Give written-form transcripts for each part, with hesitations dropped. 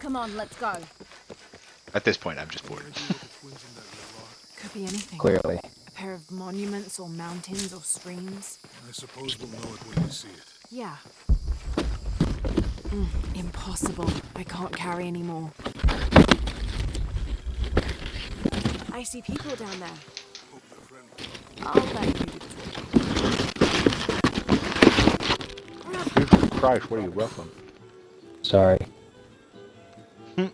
Come on, let's go. At this point, I'm just bored. Could be anything. Clearly. A pair of monuments or mountains or streams. I suppose we'll know it when we see it. Yeah. Impossible. I can't carry anymore. I see people down there. Hope they're friendly. I'll let you. Jesus Christ, what are you ruffling? Sorry. I'm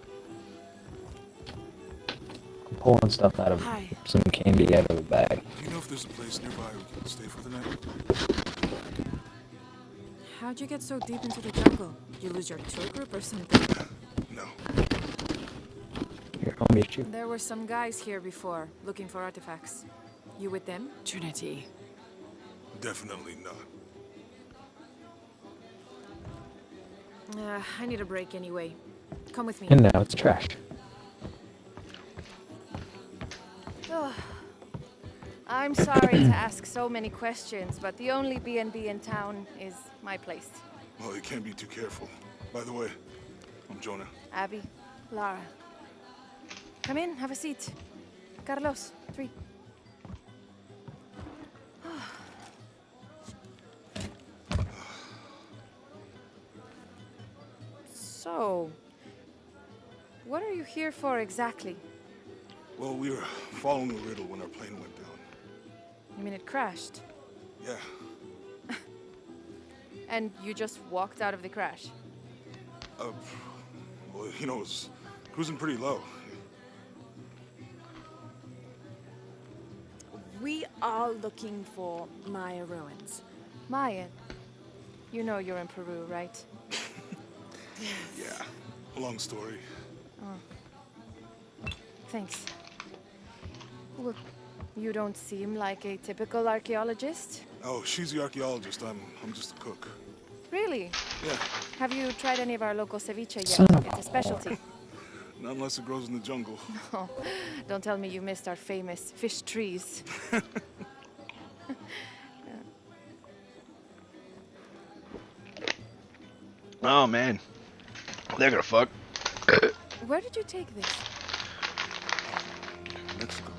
pulling stuff out of Hi. some candy out of the bag. Do you know if there's a place nearby we can stay for the night? How'd you get so deep into the jungle? You lose your tour group or something? No. Here, I'll meet you. There were some guys here before, looking for artifacts. You with them? Trinity. Definitely not. I need a break anyway. Come with me. And now it's trash. Ugh. I'm sorry to ask so many questions, but the only B&B in town is my place. Well, you can't be too careful. By the way, I'm Jonah. Abby, Lara. Come in, have a seat. Carlos, 3. So, what are you here for exactly? Well, we were following a riddle when our plane went down. You mean it crashed? Yeah. And you just walked out of the crash? Well, you know, it was cruising pretty low. We are looking for Maya ruins. Maya? You know you're in Peru, right? Yeah. Long story. Thanks. Well, you don't seem like a typical archaeologist. Oh, she's the archaeologist. I'm just a cook. Really? Yeah. Have you tried any of our local ceviche yet? Son of It's a specialty. Not unless it grows in the jungle. Oh, don't tell me you missed our famous fish trees. Oh, man. They're gonna fuck. Where did you take this? Mexico.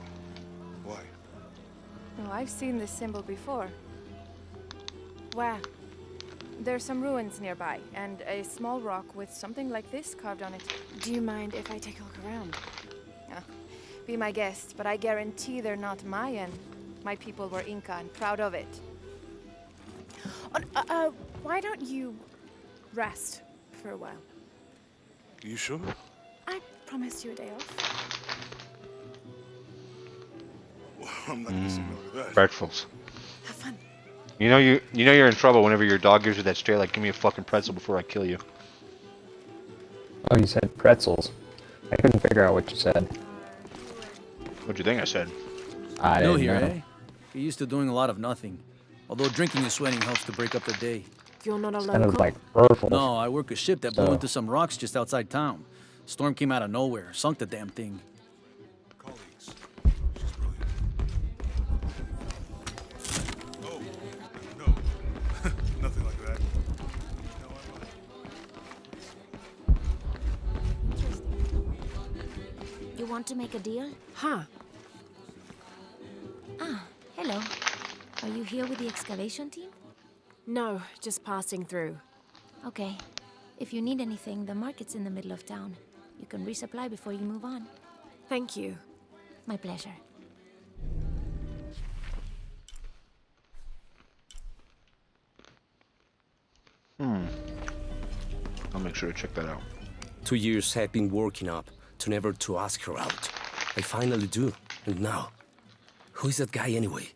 Why? Oh, I've seen this symbol before. Wow. There's some ruins nearby, and a small rock with something like this carved on it. Do you mind if I take a look around? Be my guest, but I guarantee they're not Mayan. My people were Inca and proud of it. Why don't you rest for a while? You sure? I promised you a day off. Well, I'm not gonna say no to that. Pretzels. Have fun. You know you're in trouble whenever your dog gives you that stare like, give me a fucking pretzel before I kill you. Oh, you said pretzels. I couldn't figure out what you said. What'd you think I said? I New didn't here, know. eh? You're used to doing a lot of nothing. Although drinking and sweating helps to break up the day. You're not a Sounded local? like purple. No, I work a ship that blew So- into some rocks just outside town. Storm came out of nowhere, sunk the damn thing. Colleagues. She's brilliant. Oh, no. Nothing like that. No, You want to make a deal? Huh. Ah, hello. Are you here with the excavation team? No, just passing through. Okay. If you need anything, the market's in the middle of town. You can resupply before you move on. Thank you. My pleasure. I'll make sure to check that out. 2 years I've been working up to never to ask her out. I finally do. And now, who is that guy anyway?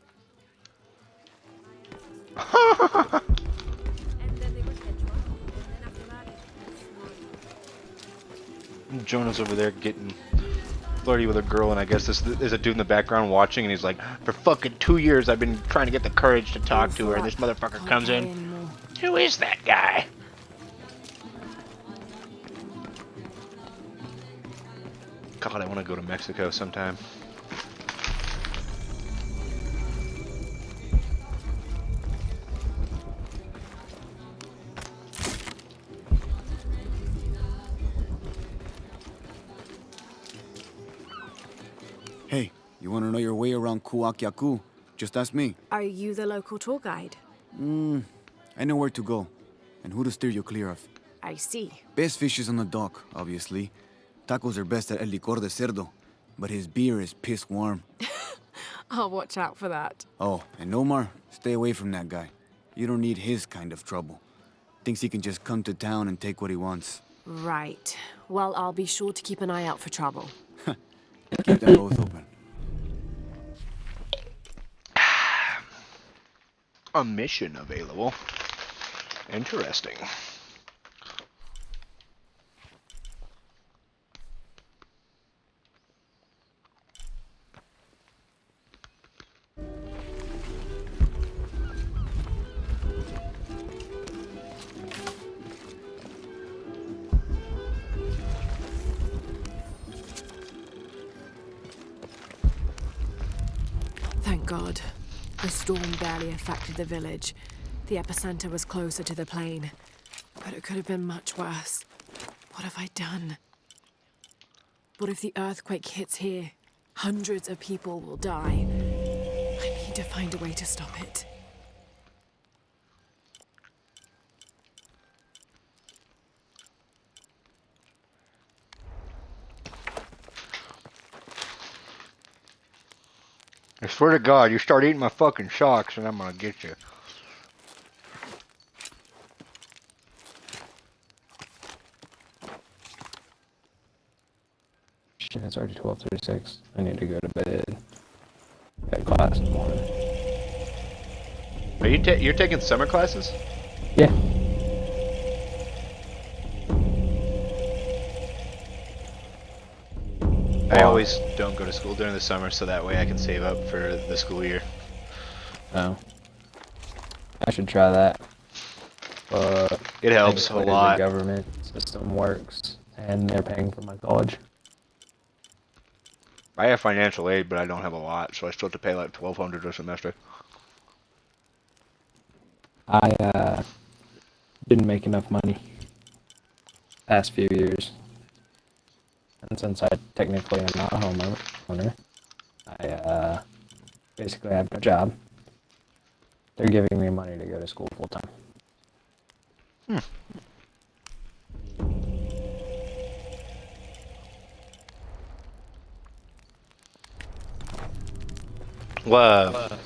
Jonah's over there getting flirty with a girl, and I guess there's a dude in the background watching, and he's like, for fucking 2 years I've been trying to get the courage to talk to her, and this motherfucker comes in. Who is that guy? God, I want to go to Mexico sometime. You want to know your way around Kuakyaku? Just ask me. Are you the local tour guide? I know where to go, and who to steer you clear of. I see. Best fish is on the dock, obviously. Tacos are best at El Licor de Cerdo, but his beer is piss warm. I'll watch out for that. Oh, and Omar, stay away from that guy. You don't need his kind of trouble. Thinks he can just come to town and take what he wants. Right. Well, I'll be sure to keep an eye out for trouble. Keep them both open. A mission available. Interesting. Thank God. The storm barely affected the village. The epicenter was closer to the plain. But it could have been much worse. What have I done? What if the earthquake hits here? Hundreds of people will die. I need to find a way to stop it. I swear to God, you start eating my fucking socks and I'm gonna get you. Shit, it's already 12:36. I need to go to bed. Got class in the morning. Are you're taking summer classes? Yeah. I always don't go to school during the summer, so that way I can save up for the school year. Oh. I should try that. But It helps a thankfully lot. The government system works, and they're paying for my college. I have financial aid, but I don't have a lot, so I still have to pay like $1,200 a semester. I didn't make enough money past few years. And since I technically am not a homeowner, I basically have no job. They're giving me money to go to school full time. Well,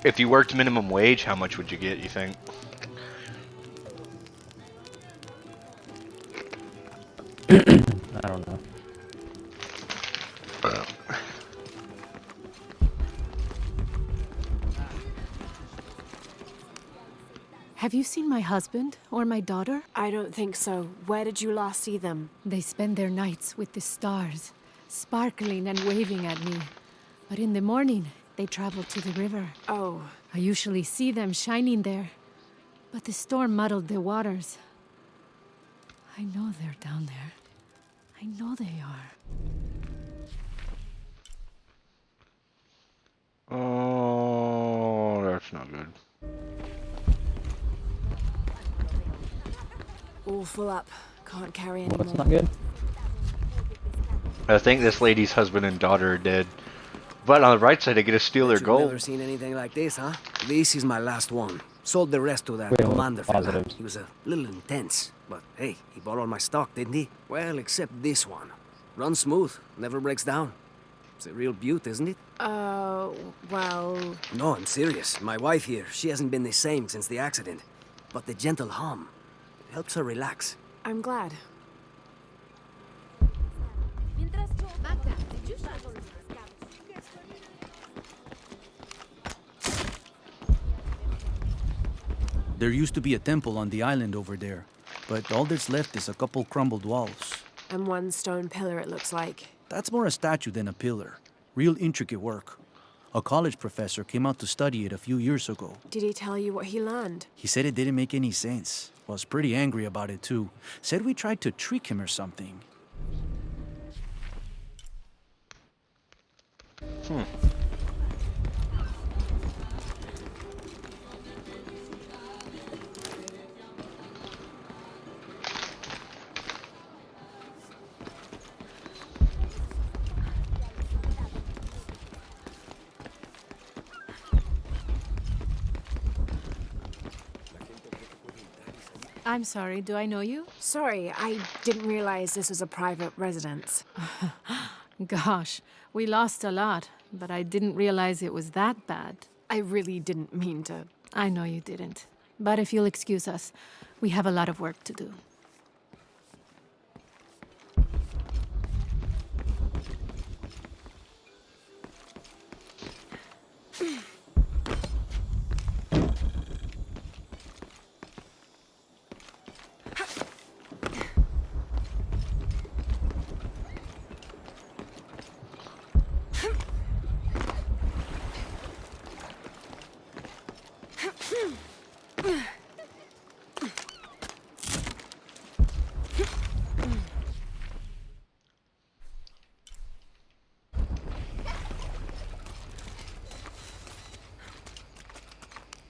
if you worked minimum wage, how much would you get, you think? I don't know. Have you seen my husband or my daughter? I don't think so. Where did you last see them? They spend their nights with the stars, sparkling and waving at me. But in the morning, they travel to the river. Oh. I usually see them shining there. But the storm muddled the waters. I know they're down there. I know they are. Oh, that's not good. All full up. Can't carry Well, anymore. that's not good. I think this lady's husband and daughter are dead. But on the right side, they get to steal their You've gold. never seen anything like this, huh? This is my last one. Sold the rest to that Wait, commander fella. positives. He was a little intense, but hey, he bought all my stock, didn't he? Well, except this one. Runs smooth, never breaks down. It's a real beaut, isn't it? Well... No, I'm serious. My wife here, she hasn't been the same since the accident. But the gentle hum, it helps her relax. I'm glad. There used to be a temple on the island over there, but all that's left is a couple crumbled walls. And one stone pillar, it looks like. That's more a statue than a pillar. Real intricate work. A college professor came out to study it a few years ago. Did he tell you what he learned? He said it didn't make any sense. Was pretty angry about it too. Said we tried to trick him or something. I'm sorry, do I know you? Sorry, I didn't realize this was a private residence. Gosh, we lost a lot, but I didn't realize it was that bad. I really didn't mean to. I know you didn't. But if you'll excuse us, we have a lot of work to do.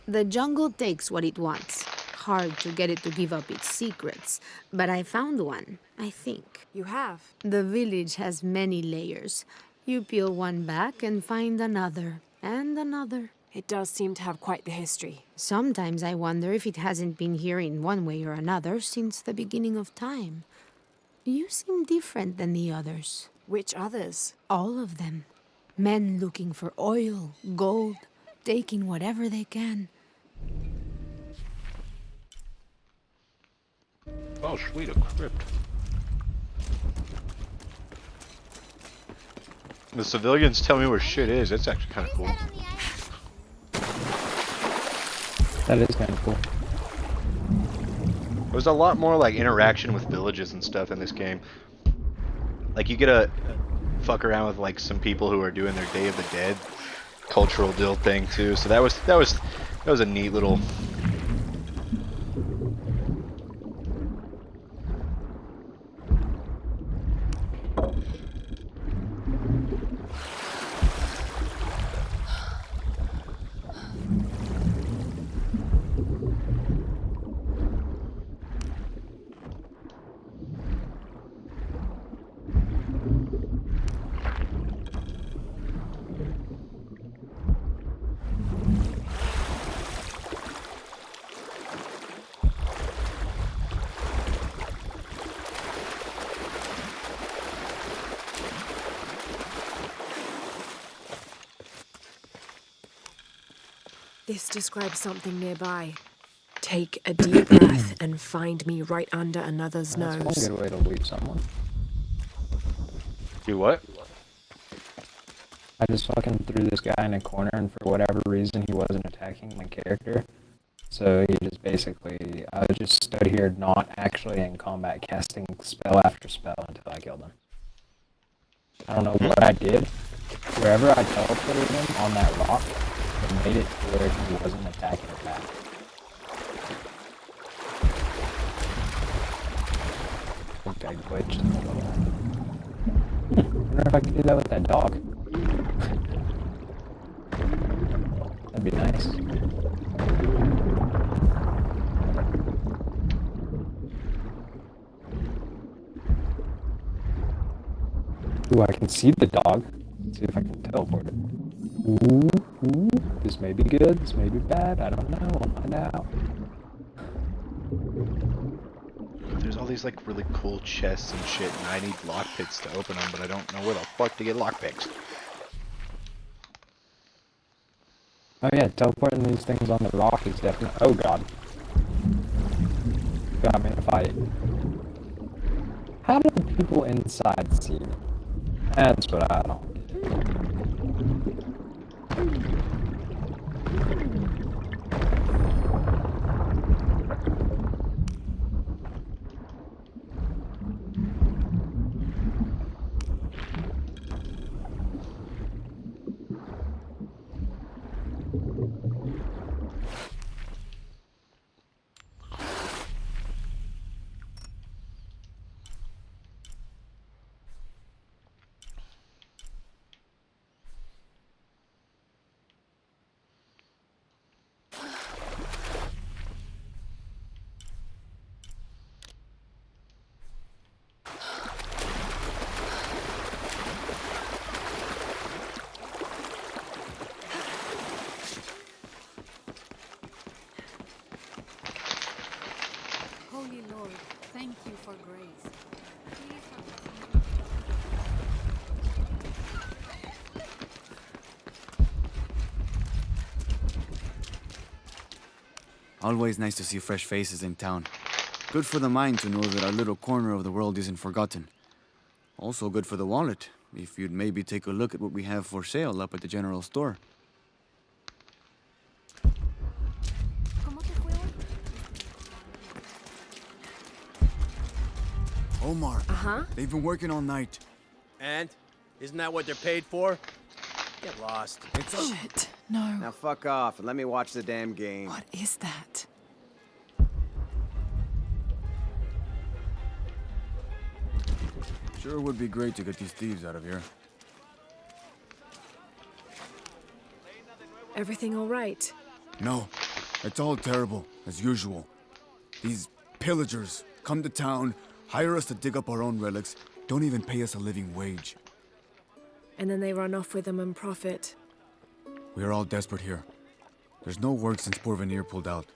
The jungle takes what it wants. Hard to get it to give up its secrets, but I found one, I think. You have? The village has many layers. You peel one back and find another, and another. It does seem to have quite the history. Sometimes I wonder if it hasn't been here in one way or another since the beginning of time. You seem different than the others. Which others? All of them. Men looking for oil, gold, taking whatever they can. Oh, sweet, a crypt. The civilians tell me where shit is. That's actually kind of cool. That is kind of cool. There's a lot more like interaction with villages and stuff in this game. Like you get to fuck around with like some people who are doing their Day of the Dead cultural deal thing too. So that was a neat little. This describes something nearby. Take a deep breath and find me right under another's nose. That's one good way to leave someone. Do what? I just fucking threw this guy in a corner, and for whatever reason, he wasn't attacking my character. So he just basically, I just stood here not actually in combat, casting spell after spell until I killed him. I don't know what I did. Wherever I teleported him on that rock, it made it to where he wasn't attacking it back. I think I glitched a little. I wonder if I could do that with that dog. That'd be nice. Ooh, I can see the dog. Let's see if I can teleport it. Ooh, ooh. This may be good, this may be bad, I don't know, I'll find out. There's all these like really cool chests and shit, and I need lockpicks to open them, but I don't know where the fuck to get lockpicks. Oh yeah, teleporting these things on the rock is definitely. Oh god. Got me in a fight. How do the people inside see me? That's what I don't get. Always nice to see fresh faces in town. Good for the mind to know that our little corner of the world isn't forgotten. Also good for the wallet, if you'd maybe take a look at what we have for sale up at the general store. Omar. Uh-huh. They've been working all night. And? Isn't that what they're paid for? Get lost. Shit, no. Now fuck off and let me watch the damn game. What is that? Sure would be great to get these thieves out of here. Everything all right? No, it's all terrible, as usual. These pillagers come to town, hire us to dig up our own relics, don't even pay us a living wage. And then they run off with them and profit. We are all desperate here. There's no work since Porvenir pulled out.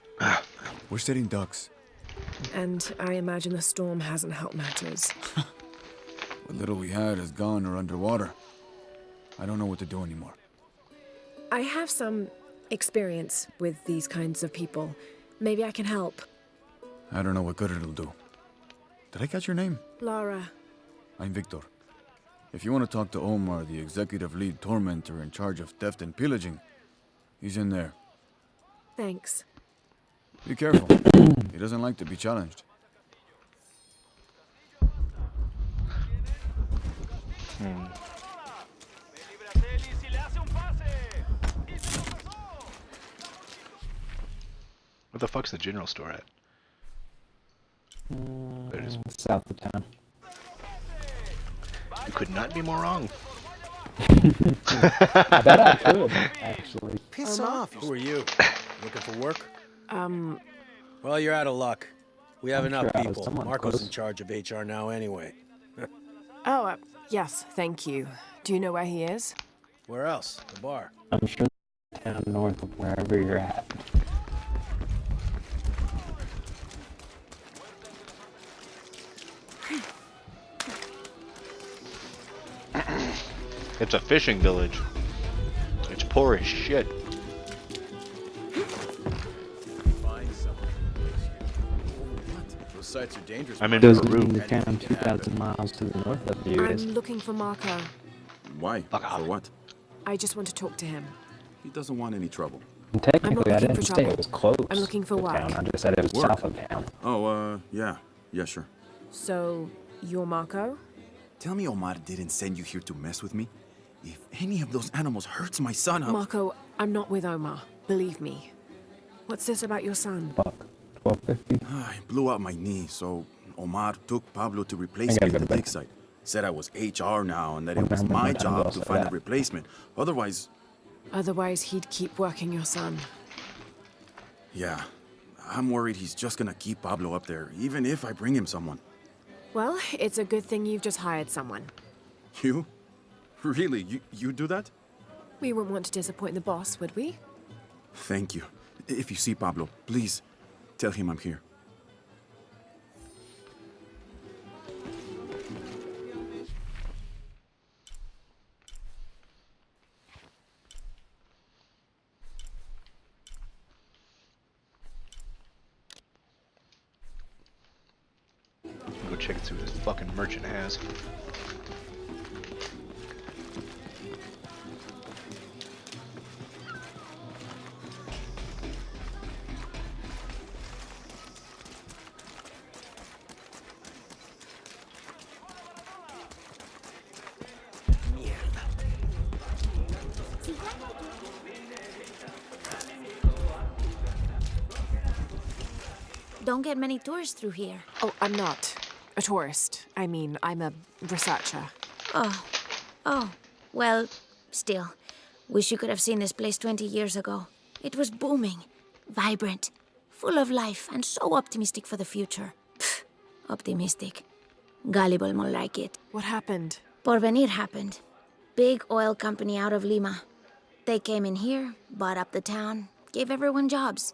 We're sitting ducks. And I imagine the storm hasn't helped matters. What little we had is gone or underwater. I don't know what to do anymore. I have some experience with these kinds of people. Maybe I can help. I don't know what good it'll do. Did I catch your name? Lara. I'm Victor. If you want to talk to Omar, the executive lead tormentor in charge of theft and pillaging, he's in there. Thanks. Be careful. He doesn't like to be challenged. Where the fuck's the general store at? There it is. South of town. You could not be more wrong. I bet I could, actually. Piss off. Who are you? Looking for work? Um, Well, you're out of luck. We have I'm enough sure I was people. somewhat Marco's close. in charge of HR now anyway. yes, thank you. Do you know where he is? Where else? The bar. I'm sure town north of wherever you're at. It's a fishing village. It's poor as shit. Those sites are dangerous. I'm in Doesn't Peru. mean the town 2,000 miles to the north of you is. I'm looking for Marco. Why? Fuck off. For what? I just want to talk to him. He doesn't want any trouble. And technically, I looking didn't for say trouble. it was close. I'm looking for to work. town. I just said it was Work? south of town. Oh, yeah. Yeah, sure. So, you're Marco? Tell me Omar didn't send you here to mess with me? If any of those animals hurts my son, I'll... Marco, I'm not with Omar. Believe me. What's this about your son? Buck. 1250. I blew out my knee, so Omar took Pablo to replace I gotta me go at to the bed. dig site. Said I was HR now and that it Well, was now my I'm job boss to of find a that. replacement. Otherwise, Otherwise, he'd keep working your son. yeah. I'm worried he's just gonna keep Pablo up there, even if I bring him someone. Well, it's a good thing you've just hired someone. You? Really? You do that? We wouldn't want to disappoint the boss, would we? Thank you. If you see Pablo, please tell him I'm here. Go check and see what this fucking merchant has. Don't get many tourists through here. Oh, I'm not a tourist. I mean, I'm a researcher. Oh, well, still. Wish you could have seen this place 20 years ago. It was booming, vibrant, full of life, and so optimistic for the future. Pfft, optimistic. Gullible more like it. What happened? Porvenir happened. Big oil company out of Lima. They came in here, bought up the town, gave everyone jobs.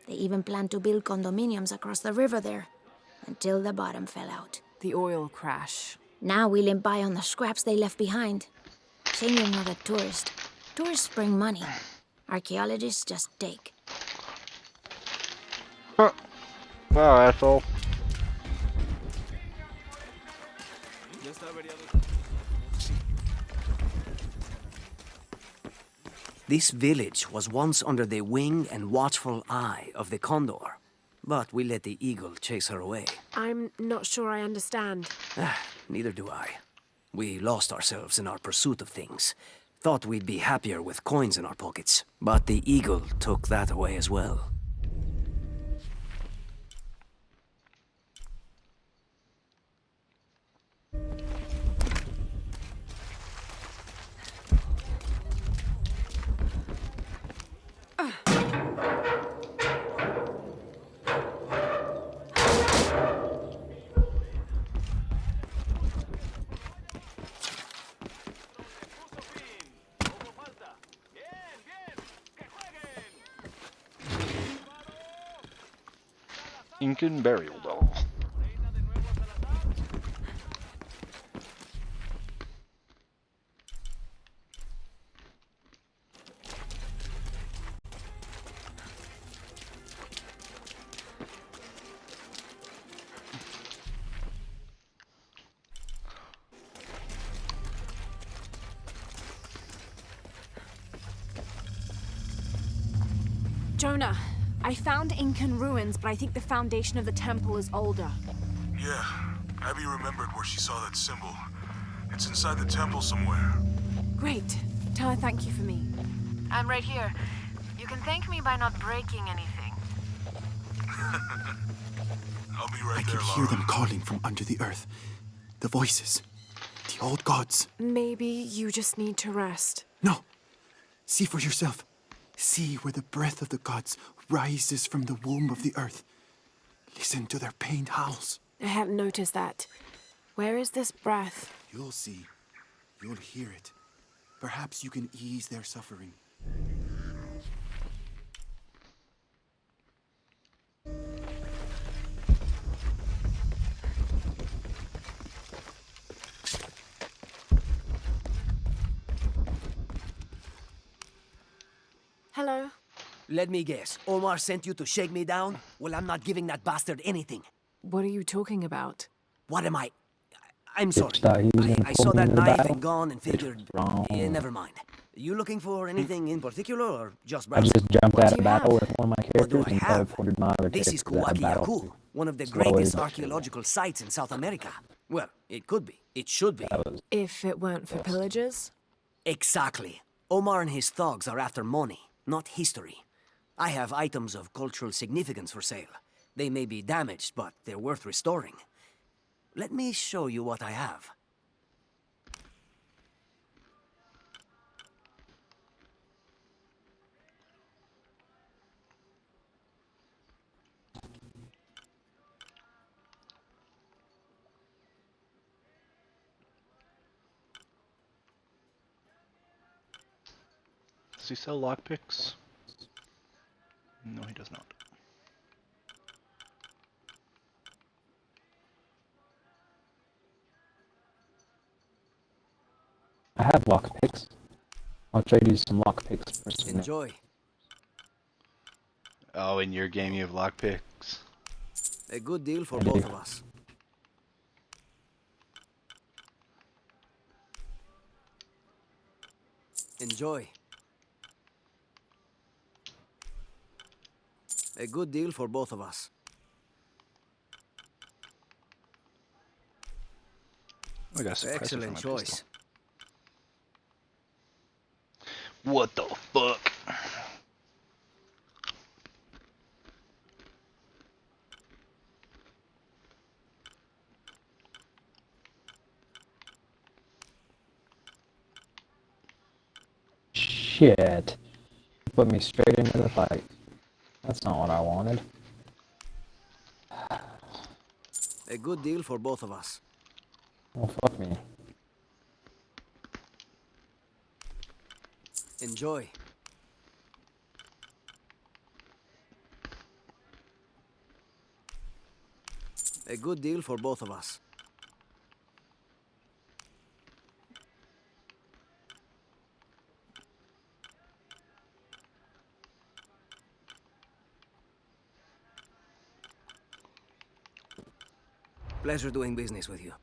They even planned to build condominiums across the river there, until the bottom fell out. The oil crash. Now we limp by on the scraps they left behind. Shame you're not a tourist. Tourists bring money. Archaeologists just take. Huh. Wow, asshole. This village was once under the wing and watchful eye of the condor, but we let the eagle chase her away. I'm not sure I understand. Neither do I. We lost ourselves in our pursuit of things. Thought we'd be happier with coins in our pockets, but the eagle took that away as well. Incan burial doll. Jonah, I found Incan ruins, but I think the foundation of the temple is older. Yeah, Abby remembered where she saw that symbol. It's inside the temple somewhere. Great. Tell her thank you for me. I'm right here. You can thank me by not breaking anything. I'll be right I there, can hear them calling from under the earth. The voices. The old gods. Maybe you just need to rest. No. See for yourself. See where the breath of the gods rises from the womb of the earth. Listen to their pained howls. I hadn't noticed that. Where is this breath? You'll see. You'll hear it. Perhaps you can ease their suffering. Hello? Let me guess. Omar sent you to shake me down? Well, I'm not giving that bastard anything. What are you talking about? What am I? I'm sorry. I pull saw me that into the knife battle? and gun and figured... wrong. never mind. You looking for anything in particular or just I browsing? just jumped What out do of you battle have? with one of my What do characters I and have? teleported my other This characters is out of battle. Kuwaki one of the Slowly greatest but archaeological sites in South America. Well, it could be. It should be. If it weren't for pillagers? Exactly. Omar and his thugs are after money, not history. I have items of cultural significance for sale. They may be damaged, but they're worth restoring. Let me show you what I have. Does he sell lockpicks? No, he does not. I have lockpicks. I'll trade you some lockpicks for some. Enjoy. Oh, in your game you have lockpicks. A good deal for I both do. of us. Enjoy. A good deal for both of us. I got some prices for Excellent my choice. pistol. What the fuck? Shit. Put me straight into the fight. That's not what I wanted. A good deal for both of us. Well, fuck me. Enjoy. A good deal for both of us. Pleasure doing business with you.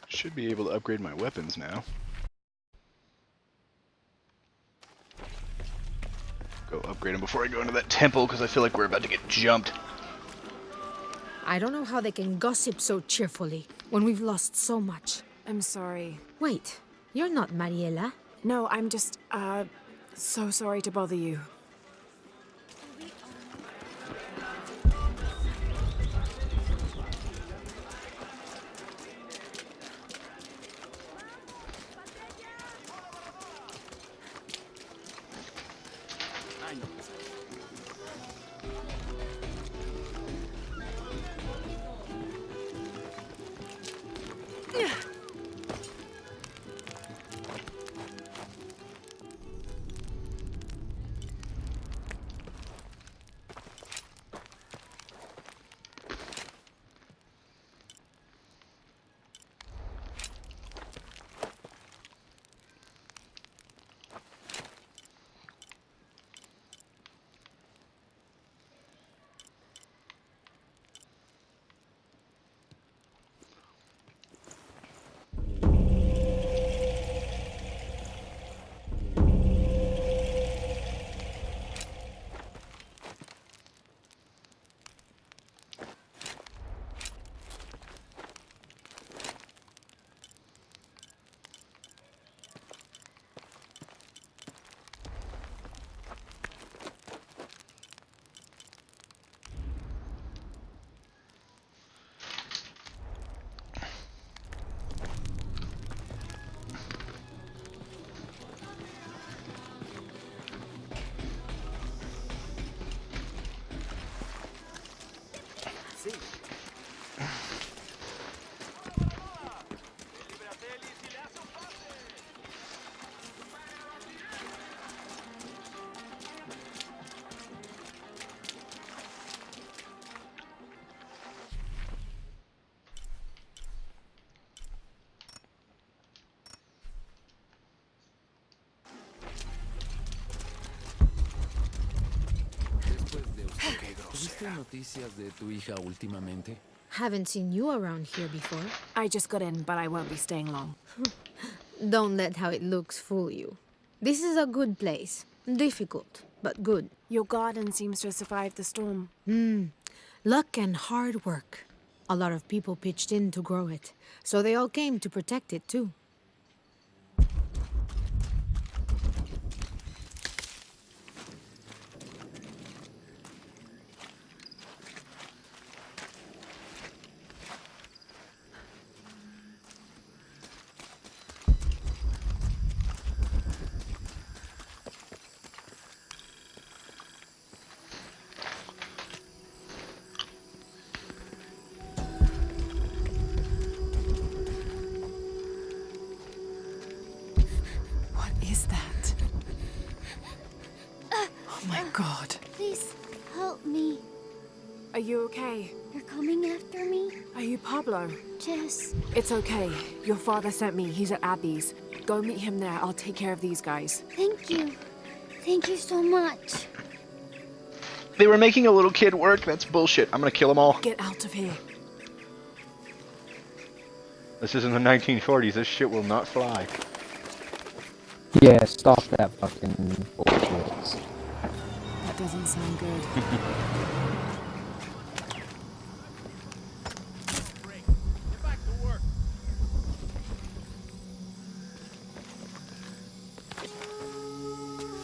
Should be able to upgrade my weapons now. Go upgrade them before I go into that temple, because I feel like we're about to get jumped. I don't know how they can gossip so cheerfully when we've lost so much. I'm sorry. Wait, you're not Mariela. No, I'm just, so sorry to bother you. ¿Viste noticias de tu hija últimamente? Haven't seen you around here before. I just got in, but I won't be staying long. Don't let how it looks fool you. This is a good place. Difficult, but good. Your garden seems to have survived the storm. Luck and hard work. A lot of people pitched in to grow it, so they all came to protect it too. Is that? Oh my god. Please, help me. Are you okay? You're coming after me? Are you Pablo? Jess. It's okay. Your father sent me. He's at Abby's. Go meet him there. I'll take care of these guys. Thank you. Thank you so much. They were making a little kid work? That's bullshit. I'm gonna kill them all. Get out of here. This is in the 1940s. This shit will not fly. Yeah, stop that fucking bullshit. That doesn't sound good. Get back to work.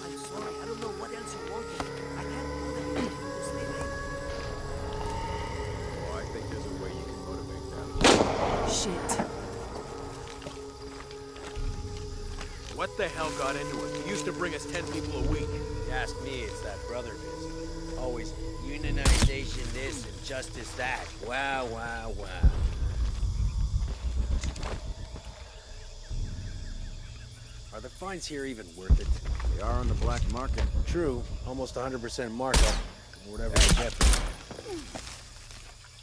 I'm sorry, I don't know what else you wanted. I can't bother you to stay late. Oh, I think there's a way you can motivate them. Shit. What the hell got into it? He used to bring us 10 people a week. You ask me, it's that brother business. Always unionization this and justice that. Wow, wow, wow. Are the fines here even worth it? They are on the black market. True, almost 100% markup. Whatever I get for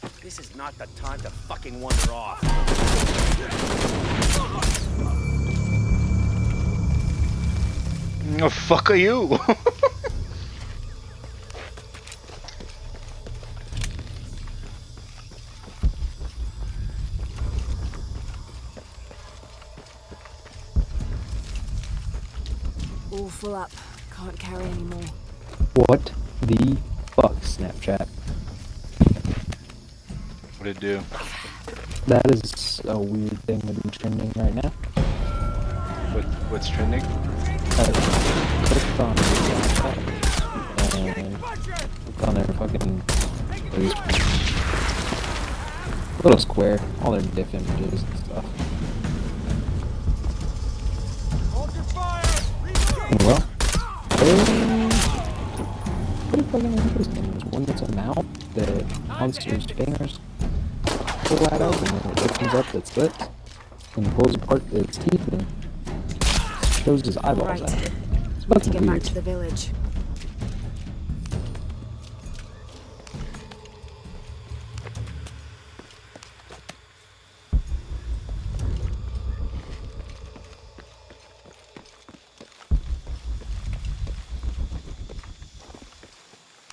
it. This is not the time to fucking wander off. The fuck are you? All full up. Can't carry anymore. What the fuck, Snapchat? What did it do? That is a weird thing to be trending right now. What's trending? Clicked on Snapchat and clicked on their fucking little square, all their diff images and stuff. Well, pretty fucking interesting. There's one that's a mouth that monster's fingers pull out of, and then it opens up its lips and pulls apart its teeth and shows his eyeballs Right. out of it. It's Need to fucking get back weird. to the village.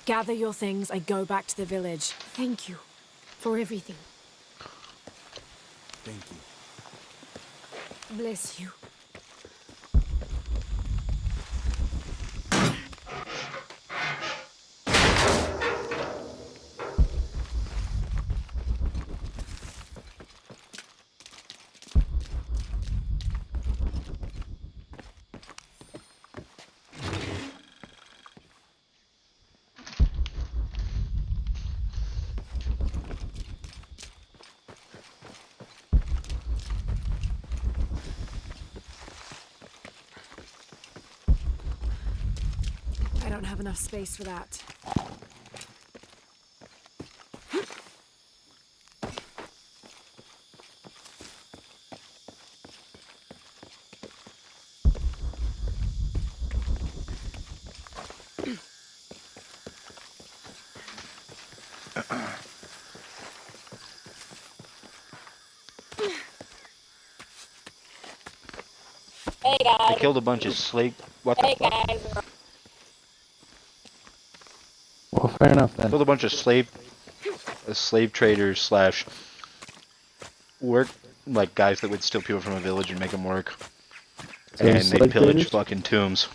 Gather your things and go back to the village. Thank you for everything. Thank you. Bless you. I don't have enough space for that. Hey guys. I killed a bunch of slave. What the fuck? Guys. Well, fair enough then. Killed a bunch of slave traders slash work like guys that would steal people from a village and make them work, So and they slave pillage traders? fucking tombs,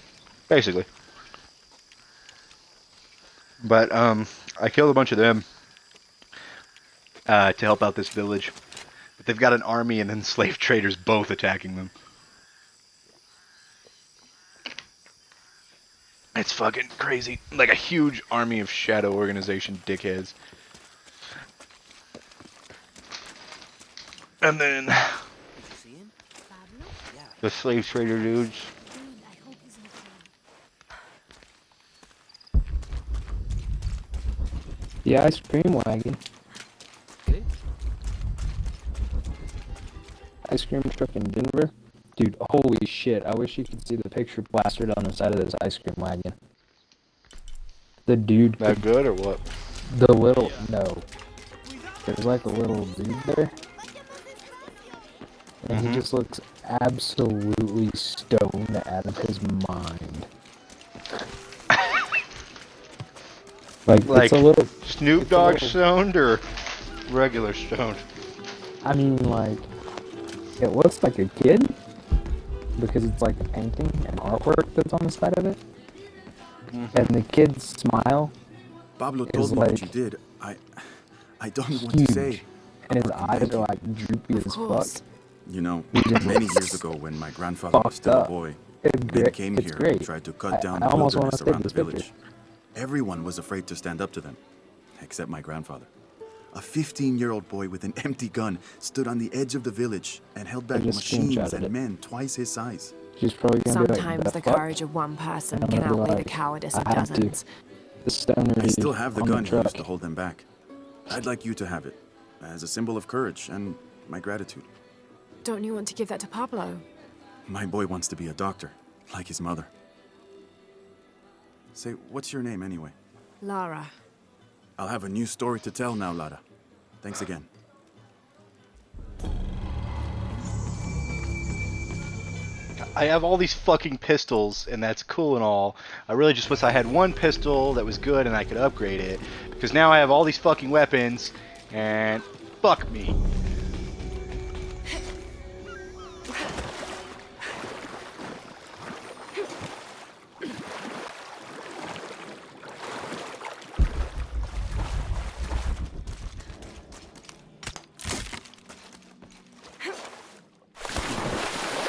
basically. But I killed a bunch of them to help out this village. But they've got an army and then slave traders both attacking them. It's fucking crazy. Like a huge army of shadow organization dickheads. And then the slave trader dudes. The ice cream wagon. Ice cream truck in Denver. Dude, holy shit. I wish you could see the picture plastered on the side of this ice cream wagon. The dude. That good or what? The little. No. There's like a little dude there. And he just looks absolutely stoned out of his mind. Like it's a little. Snoop Dogg stoned or regular stoned? I mean, like, it looks like a kid because it's like a painting and artwork that's on the side of it. And the kid's smile Pablo is told me like what you did. I don't know what to say. and his eyes are like droopy as fuck. You know, He just many looks years ago when my grandfather was fucked still a up. boy, It's men great. came It's here great. and tried to cut down I the almost wanna wilderness take around the this picture. village. Everyone was afraid to stand up to them, except my grandfather. A 15-year-old boy with an empty gun stood on the edge of the village and held back I just machines screenshotted and it. men twice his size. She's probably gonna be like, Sometimes the fuck?" courage of one person And I'm can gonna be outweigh the like, cowardice of I have to. dozens. The stoner I dude still have the on gun he truck. used to hold them back. I'd like you to have it, as a symbol of courage and my gratitude. Don't you want to give that to Pablo? My boy wants to be a doctor, like his mother. Say, what's your name anyway? Lara. I'll have a new story to tell now, Lara. Thanks again. I have all these fucking pistols, and that's cool and all. I really just wish I had one pistol that was good and I could upgrade it. Because now I have all these fucking weapons, and fuck me.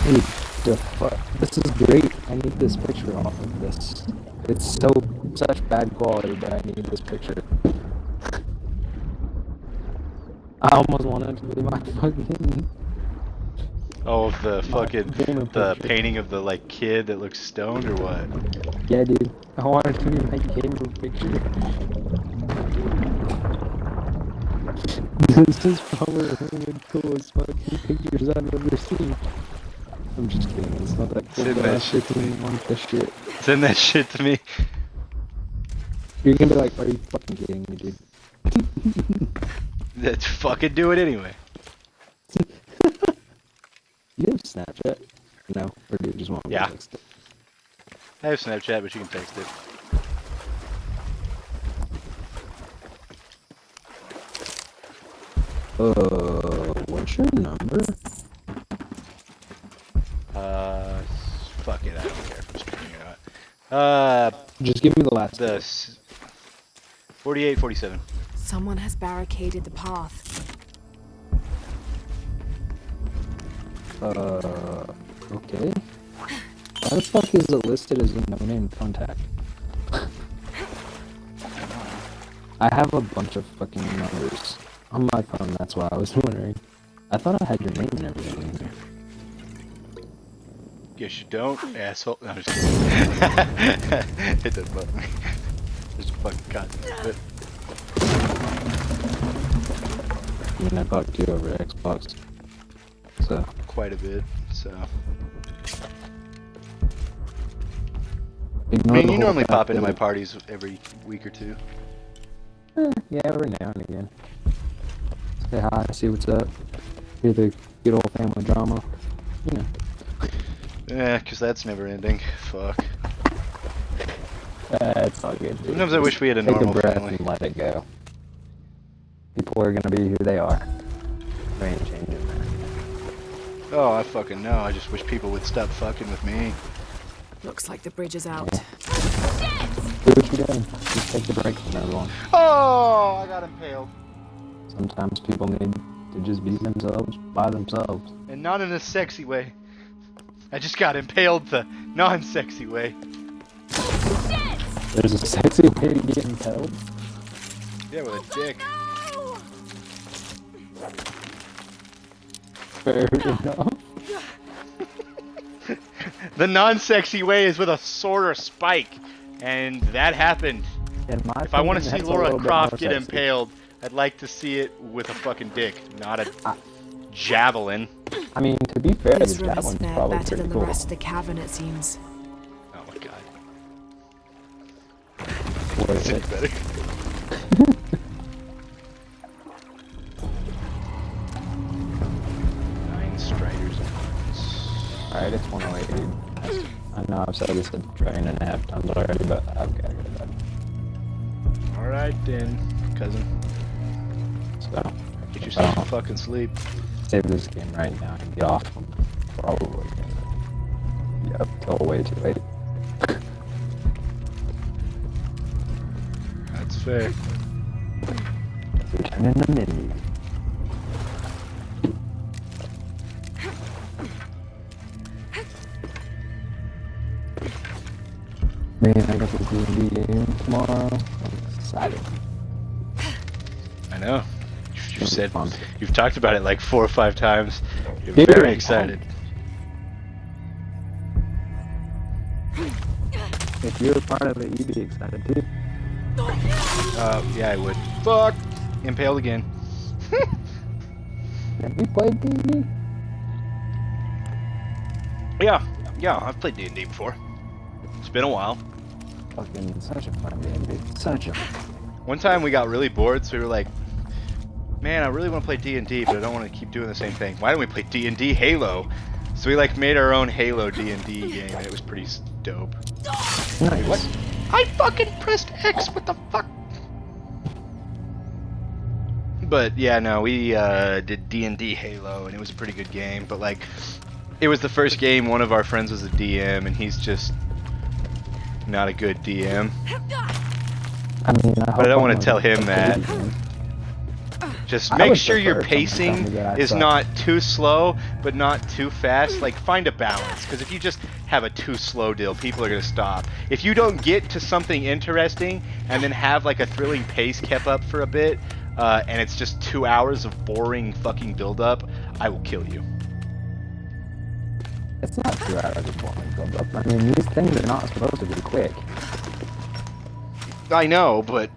Hey, the fuck? This is great. I need this picture off of this. It's such bad quality, but I need this picture. I almost want it to be my fucking... Oh, the fucking picture. painting of the like kid that looks stoned or what? Yeah, dude. I want it to be my gamer picture. This is probably one of the coolest fucking pictures I've ever seen. I'm just kidding. It's not that cool. Send But that I shit to me. freaking want this shit. Send that shit to me. You're gonna be like, are you fucking kidding me, dude? Let's fucking do it anyway. You have Snapchat? No, or do you just want me to text it? I have Snapchat, but you can text it. What's your number? Fuck it, I don't care if I'm streaming or not. Just give me the last. 48, 47. Someone has barricaded the path. Okay. Why the fuck is it listed as a no-name contact? I have a bunch of fucking numbers on my phone, that's why I was wondering. I thought I had your name and everything in here. Guess you don't, asshole. No, I'm just kidding. It doesn't bug me. Just fucking content. I mean, I talked to you over Xbox. So. Quite a bit, so. I mean, you normally pop into my parties every week or two. Yeah, every now and again. Say hi, see what's up. Hear the good old family drama. You know. Yeah, because that's never ending. Fuck. It's all good, dude. Sometimes I wish we had a normal Take a breath family. and let it go. People are gonna be who they are. They ain't changing that. Oh, I fucking know. I just wish people would stop fucking with me. Looks like the bridge is out. Do what you're doing. Just take the break from everyone. Oh, I got impaled. Sometimes people need to just be themselves by themselves. And not in a sexy way. I just got impaled the non-sexy way. There's a sexy way to get impaled. Yeah, with a dick. Fair enough. The non-sexy way is with a sword or spike, and that happened. If I want to see Laura Croft get impaled, I'd like to see it with a fucking dick, not a javelin. I mean, to be fair, This the room is javelin's fared probably better pretty than cool. the rest of the cavern, it seems. Oh my god. What Is is it it? better? 9 striders at once. Alright, it's 108, dude. I know I've said this a trillion and a half times already, but I've got to go to bed. Alright then, cousin. So, Get yourself some fucking sleep. save this game right now and get off. I'm probably gonna be up till way too late. That's fair. Returning the menu. Man, I got this D&D game tomorrow. I'm excited. I know. You've said, you've talked about it like 4 or 5 times. You're Dude, very excited. If you're a part of it, you'd be excited too. Yeah, I would. Fuck! Impaled again. Have you played D&D? Yeah, I've played D&D before. It's been a while. Fucking such a fun game, dude. Such a. One time we got really bored, so we were like, man, I really want to play D&D, but I don't want to keep doing the same thing. Why don't we play D&D Halo? So we like made our own Halo D&D game, and it was pretty dope. Nice. What? I fucking pressed X, what the fuck? But yeah, no, we did D&D Halo, and it was a pretty good game, but like, it was the first game one of our friends was a DM, and he's just not a good DM. I mean, But I don't want to tell him that. Just I make would sure your prefer someone to tell pacing me that I is suck. not too slow, but not too fast. Like, find a balance, because if you just have a too slow deal, people are going to stop. If you don't get to something interesting and then have, like, a thrilling pace kept up for a bit, and it's just 2 hours of boring fucking build-up, I will kill you. It's not 2 hours of boring build-up. I mean, these things are not supposed to be quick. I know, but...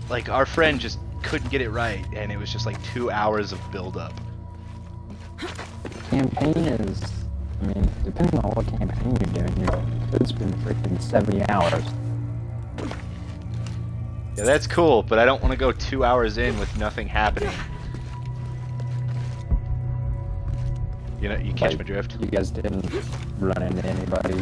like, our friend just couldn't get it right, and it was just like 2 hours of build-up. Campaign is, I mean, depending on what campaign you're doing, you could spend freaking 70 hours. Yeah, that's cool, but I don't want to go 2 hours in with nothing happening. You know, you catch my drift? You guys didn't run into anybody,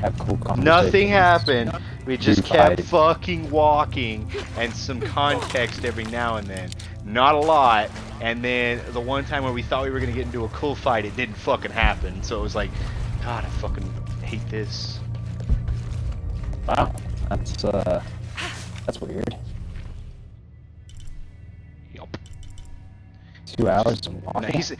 have cool conversations. Nothing happened. We just kept fight. fucking walking, and some context every now and then. Not a lot. And then the one time where we thought we were gonna get into a cool fight, it didn't fucking happen. So it was like, God, I fucking hate this. Wow, that's weird. Yup. 2 hours of walking. Nice.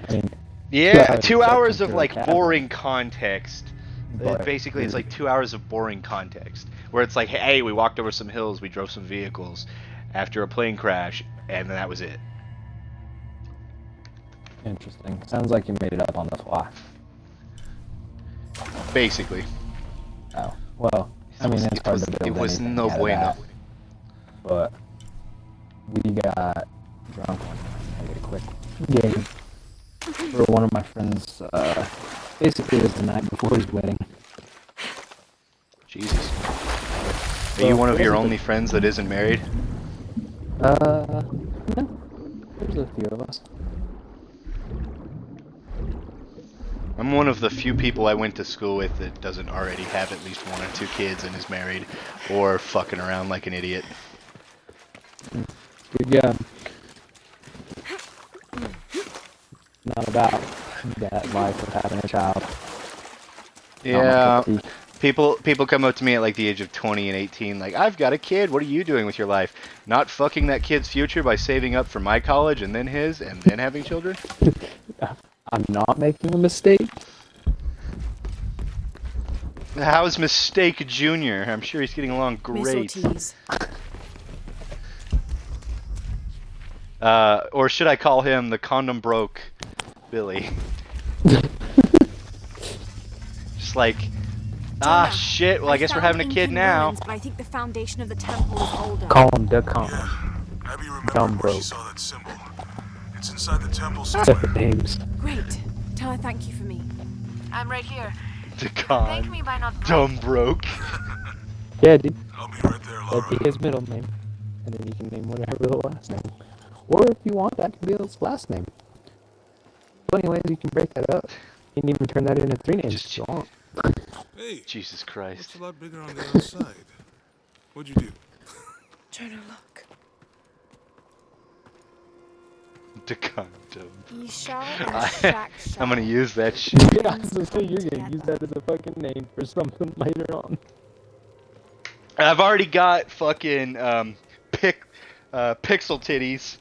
I mean, Yeah, 2 is hours of considered like casual. boring context. But- Basically, it's like 2 hours of boring context. Where it's like, hey, we walked over some hills, we drove some vehicles after a plane crash, and then that was it. Interesting. Sounds like you made it up on the fly. Basically. Oh, well, I mean, it's hard to build It was anything no out of bueno. that. But we got drunk one night and made a quick game for one of my friends. Basically, it was the night before his wedding. Jesus. Are you one of your only friends that isn't married? No. There's a few of us. I'm one of the few people I went to school with that doesn't already have at least 1 or 2 kids and is married, or fucking around like an idiot. Good job. Not about that life of having a child. Yeah, people come up to me at like the age of 20 and 18, like, I've got a kid, what are you doing with your life? Not fucking that kid's future by saving up for my college and then his, and then having children? I'm not making a mistake. How's Mistake Jr.? I'm sure he's getting along great. Or should I call him the condom broke Billy? Just like, shit, well I guess we're having a kid now. But I think the foundation of the temple is older. Call him the condom. Abby remembered Dumb where she broke. saw that symbol. It's inside the temple somewhere. Different names. Great. Tell her thank you for me. I'm right here. Thank me by not Dumb broke. Yeah, dude. I'll be right there, Laura. That'd be his middle name. And then you can name whatever the last name. Or if you want, that can be his last name. But anyways, you can break that up. You can even turn that into 3 names if you want. Hey, Jesus Christ. it's a lot bigger on the other side. What'd you do? Jonah, look. The condom. Isha and Shak I'm gonna use that shit. Yeah, so you're gonna use that as a fucking name for something later on. I've already got fucking pixel titties.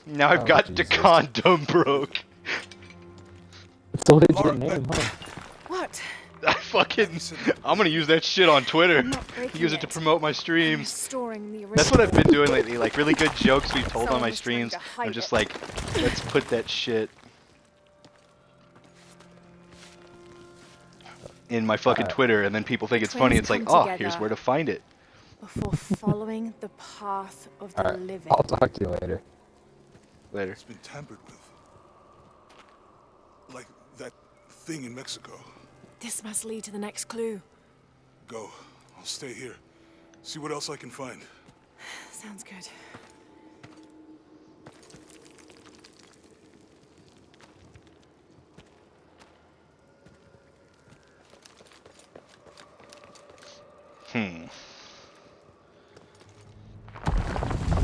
Now I've got the condom broke. It's a legit name, huh? What? I'm gonna use that shit on Twitter. breaking Use it to promote my streams. Restoring the That's what I've been doing lately. Like really good jokes we've told on my streams. I'm just like, let's put that shit in my fucking Twitter, and then people think it's funny. It's like, oh, here's where to find it. Before following the path of the Alright, living. I'll talk to you later. Later. It's been tampered with. Like that thing in Mexico. This must lead to the next clue. Go. I'll stay here. See what else I can find. Sounds good.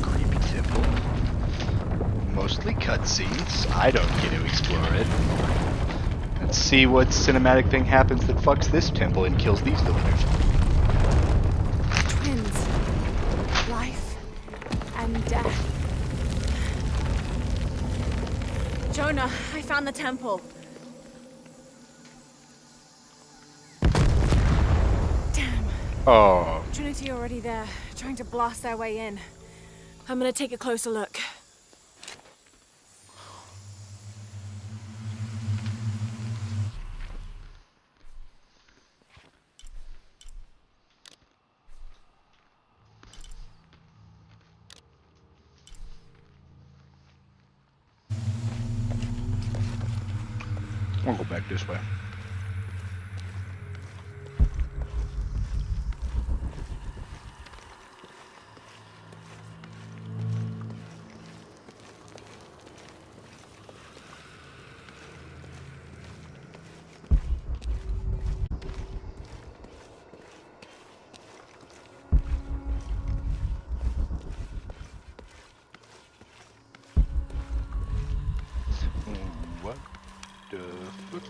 Creepy temple. Mostly cutscenes. I don't get to explore it. Let's see what cinematic thing happens that fucks this temple and kills these villagers. Twins. Life And, Jonah, I found the temple. Damn. Oh. Trinity already there, trying to blast their way in. I'm gonna take a closer look. I'll go back this way. What the fuck?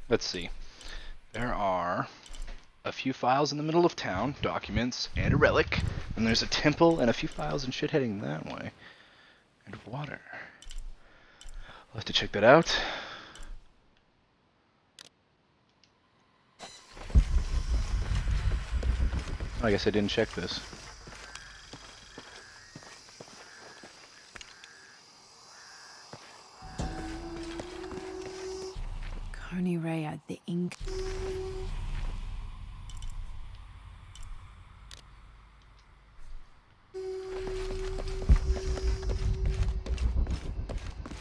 Let's see. There are a few files in the middle of town, documents, and a relic. And there's a temple and a few files and shit heading that way. And water. I'll have to check that out. I guess I didn't check this. Coney Rea, the ink.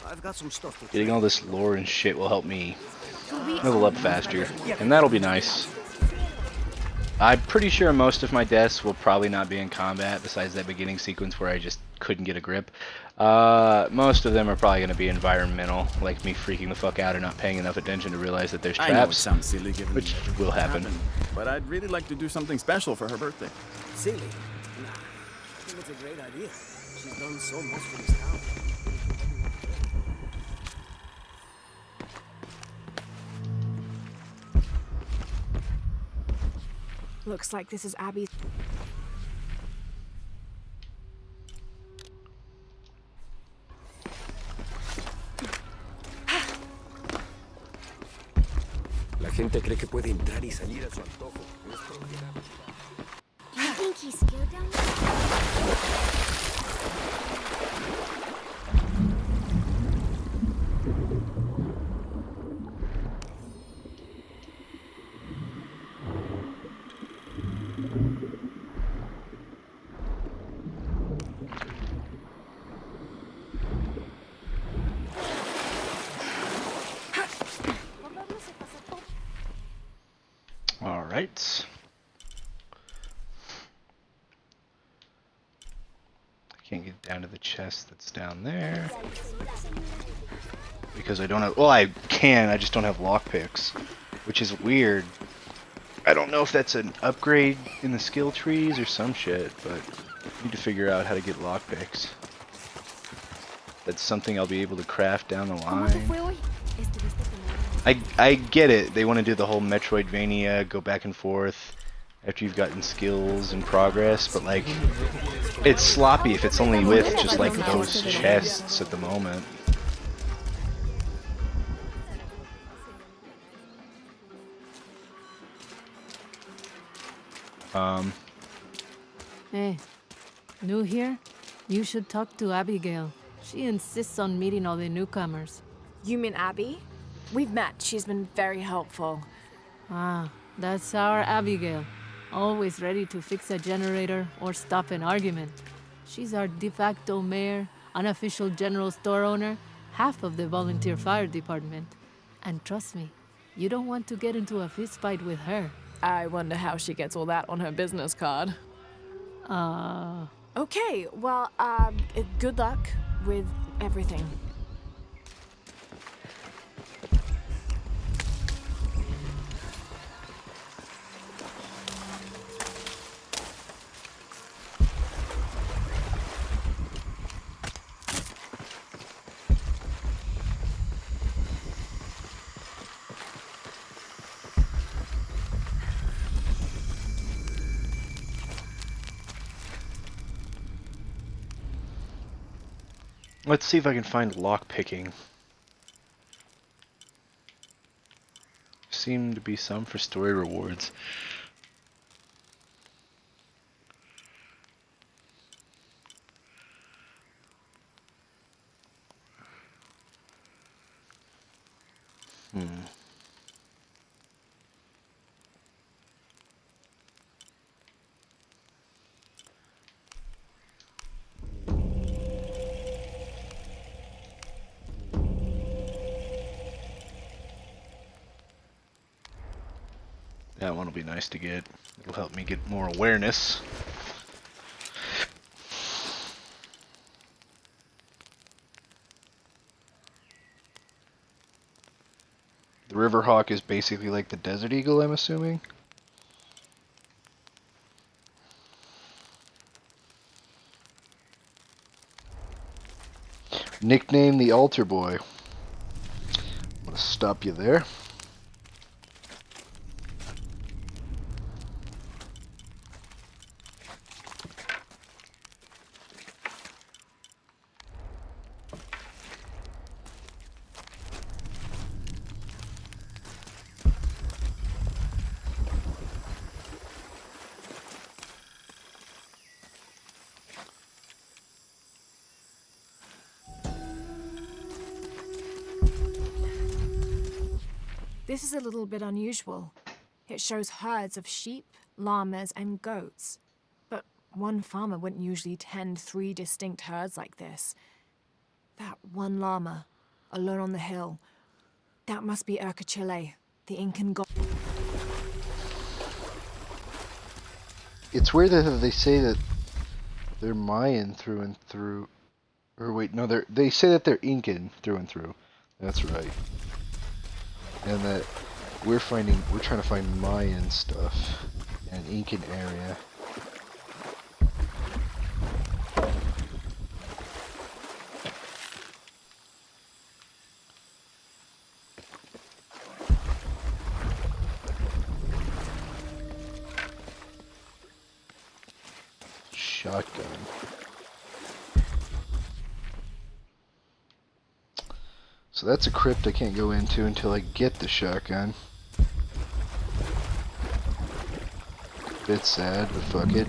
I've got some stuff to Getting all this lore and shit will help me level up faster, and that'll be nice. I'm pretty sure most of my deaths will probably not be in combat, besides that beginning sequence where I just couldn't get a grip. Most of them are probably going to be environmental, like me freaking the fuck out or not paying enough attention to realize that there's traps. I know it sounds silly given which will happen. But I'd really like to do something special for her birthday. Silly? Nah, I think it's a great idea. She's done so much for this town. Looks like this is Abby's. La gente cree que puede entrar y salir a su antojo. You think he's scared down there? Alright. I can't get down to the chest that's down there. Because I don't have... Well, I can, I just don't have lockpicks. Which is weird. I don't know if that's an upgrade in the skill trees or some shit, but I need to figure out how to get lockpicks. That's something I'll be able to craft down the line. I get it. They want to do the whole Metroidvania, go back and forth after you've gotten skills and progress, but like, it's sloppy if it's only with just like those chests at the moment. Hey, new here? You should talk to Abigail. She insists on meeting all the newcomers. You mean Abby? We've met. She's been very helpful. Ah, that's our Abigail. Always ready to fix a generator or stop an argument. She's our de facto mayor, unofficial general store owner, half of the volunteer fire department. And trust me, you don't want to get into a fist fight with her. I wonder how she gets all that on her business card. Okay, well, good luck with everything. Let's see if I can find lock picking. Seem to be some for story rewards. That one will be nice to get. It'll help me get more awareness. The Riverhawk is basically like the Desert Eagle, I'm assuming. Nickname the Altar Boy. I'm gonna stop you there. This is a little bit unusual. It shows herds of sheep, llamas, and goats. But one farmer wouldn't usually tend 3 distinct herds like this. That one llama, alone on the hill, that must be Urkachile, the Incan god. It's weird that they say that they're Mayan through and through. Or wait, no, they say that they're Incan through and through. That's right. And that we're trying to find Mayan stuff in an Incan area. Shotgun. So that's a crypt I can't go into until I get the shotgun. Bit sad, but fuck it.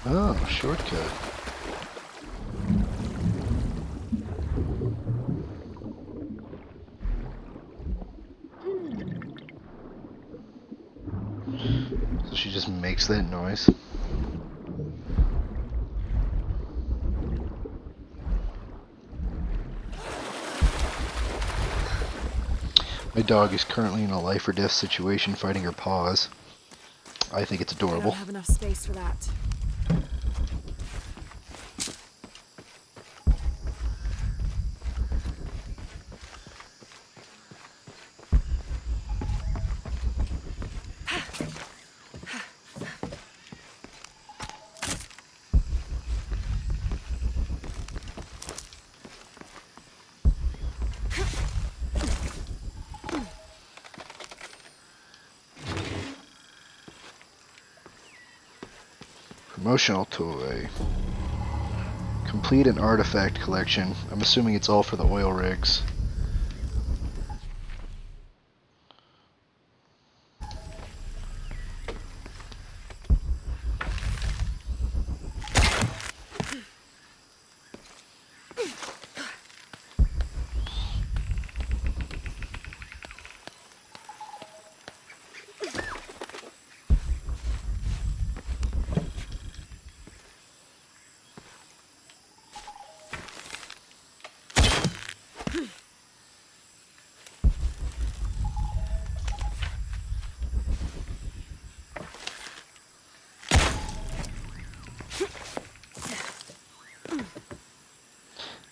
Oh, shortcut. So she just makes that noise. My dog is currently in a life or death situation fighting her paws. I think it's I adorable. don't have enough space for that. Promotional toy. Complete an artifact collection. I'm assuming it's all for the oil rigs.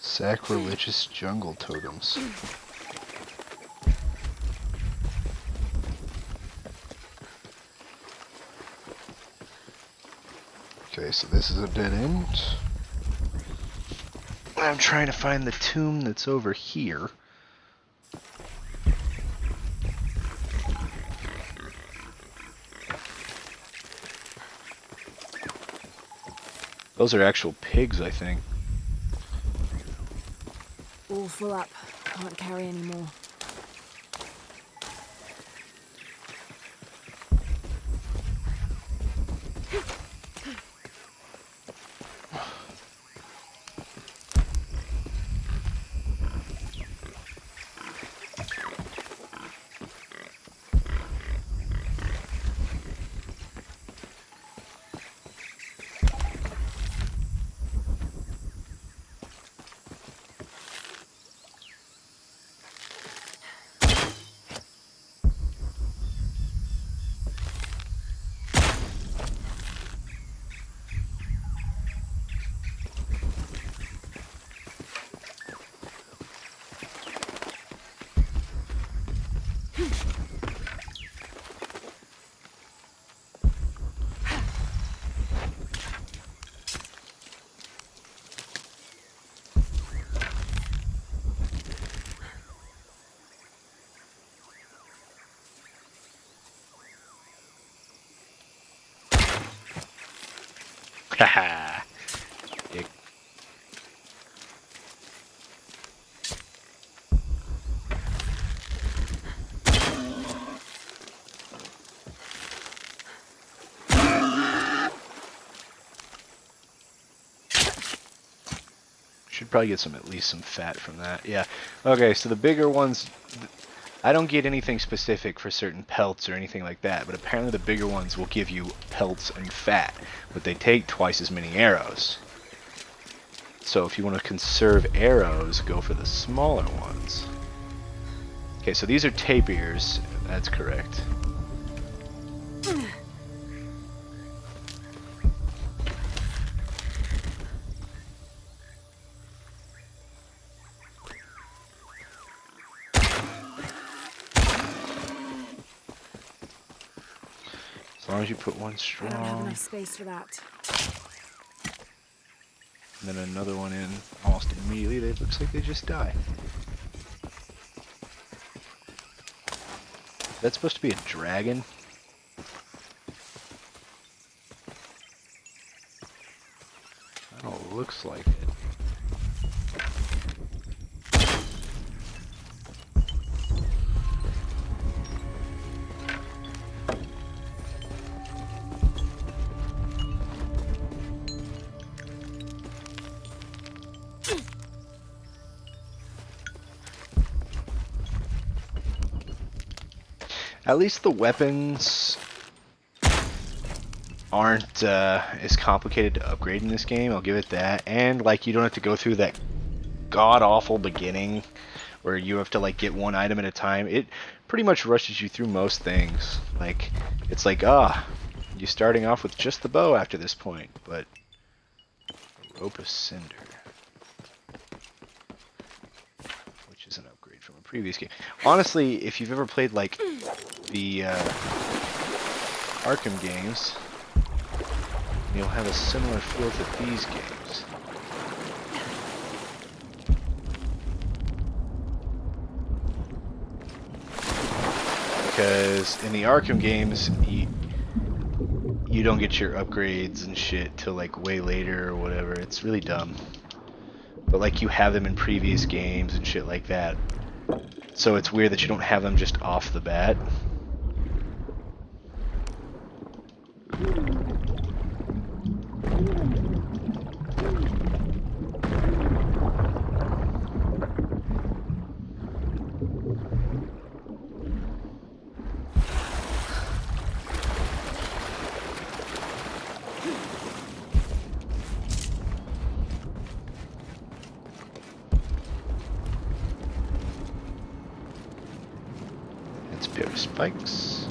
Sacrilegious jungle totems. Okay, so this is a dead end. I'm trying to find the tomb that's over here. Those are actual pigs, I think. All full up. Can't carry any more. Haha. Should probably get at least some fat from that. Yeah. Okay, so the bigger ones, I don't get anything specific for certain pelts or anything like that, but apparently the bigger ones will give you pelts and fat, but they take twice as many arrows. So if you want to conserve arrows, go for the smaller ones. Okay, so these are tapirs. That's correct. As long as you put one I don't have strong, enough space for that. and then another one in almost immediately, it looks like they just die. That's supposed to be a dragon? Oh, looks like it. At least the weapons aren't as complicated to upgrade in this game, I'll give it that. And like you don't have to go through that god-awful beginning where you have to like get one item at a time. It pretty much rushes you through most things. Like it's like, you're starting off with just the bow after this point, but a rope of cinder, which is an upgrade from a previous game. Honestly, if you've ever played like the Arkham games, you'll have a similar feel to these games. Because in the Arkham games, you don't get your upgrades and shit till like way later or whatever. It's really dumb. But like you have them in previous games and shit like that. So it's weird that you don't have them just off the bat. It's a pair of spikes.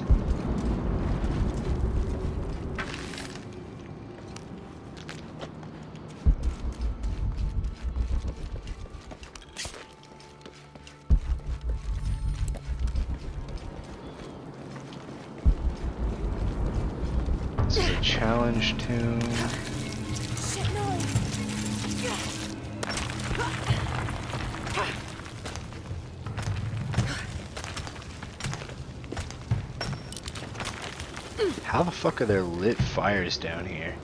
This is a challenge tomb. How the fuck are there lit fires down here?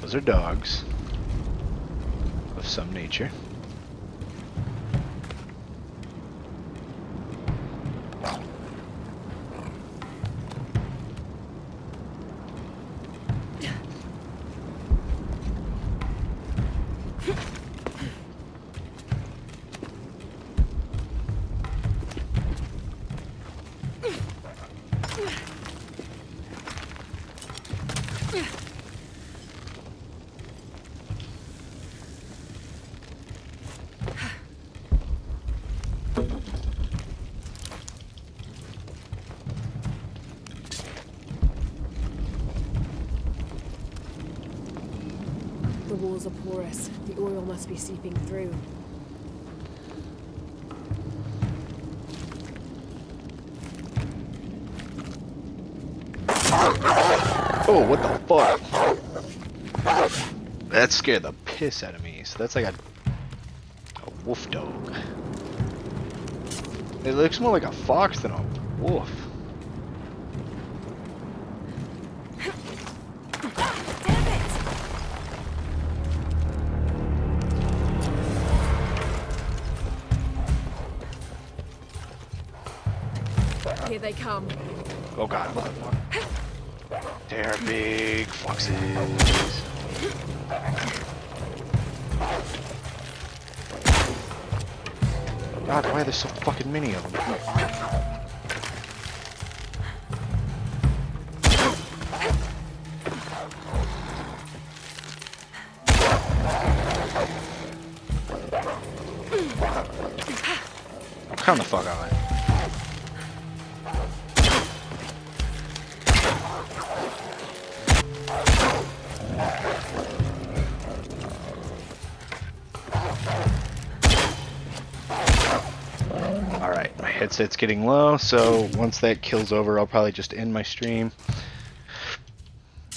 Those are dogs of some nature. The walls are porous. The oil must be seeping through. Oh, what the fuck? That scared the piss out of me. So that's like a wolf dog. It looks more like a fox than a wolf. Here they come. Oh god, motherfucker. They're big foxes. God, why are there so fucking many of them? Come the fuck on. Alright, my headset's getting low, so once that kill's over, I'll probably just end my stream.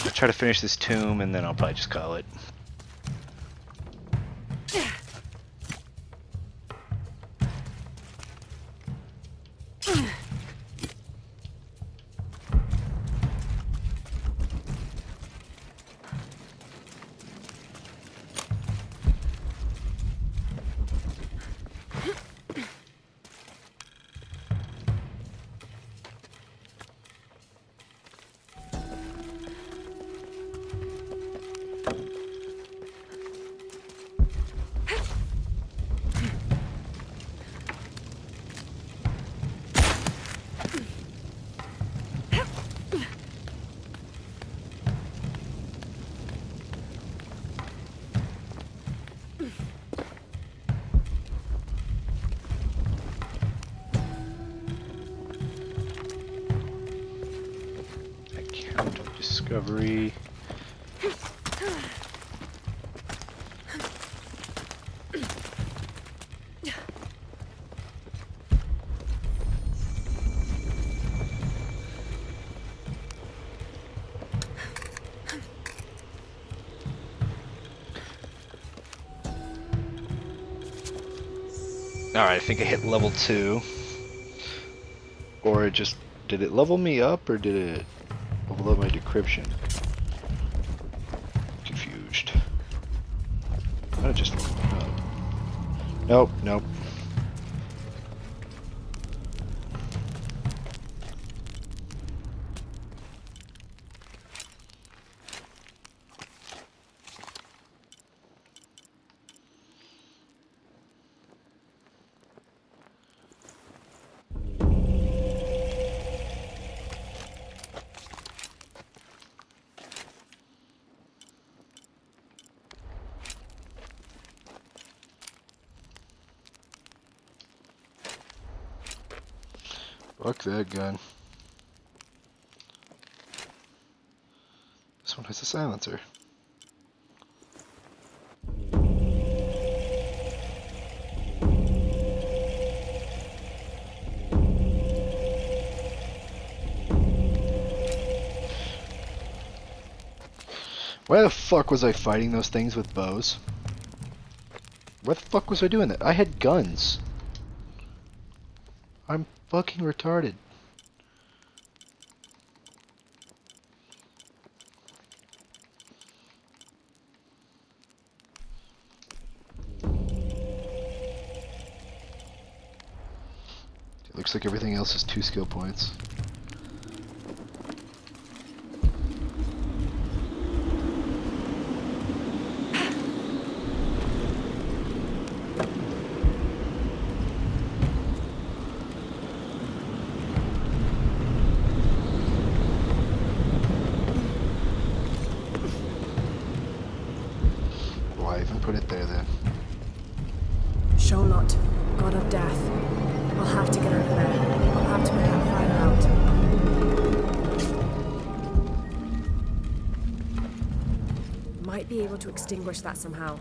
I'll try to finish this tomb, and then I'll probably just call it. Discovery. Alright, I think I hit level 2. Or it just... Did it level me up, or did it level up my decryption? Confused. I just... Nope, nope. Fuck that gun. This one has a silencer. Why the fuck was I fighting those things with bows? Why the fuck was I doing that? I had guns. I'm fucking retarded. It looks like everything else is 2 skill points. Why even put it there then? Sholot, god of death. I'll have to get over there. I'll have to put that fire out. Might be able to extinguish that somehow.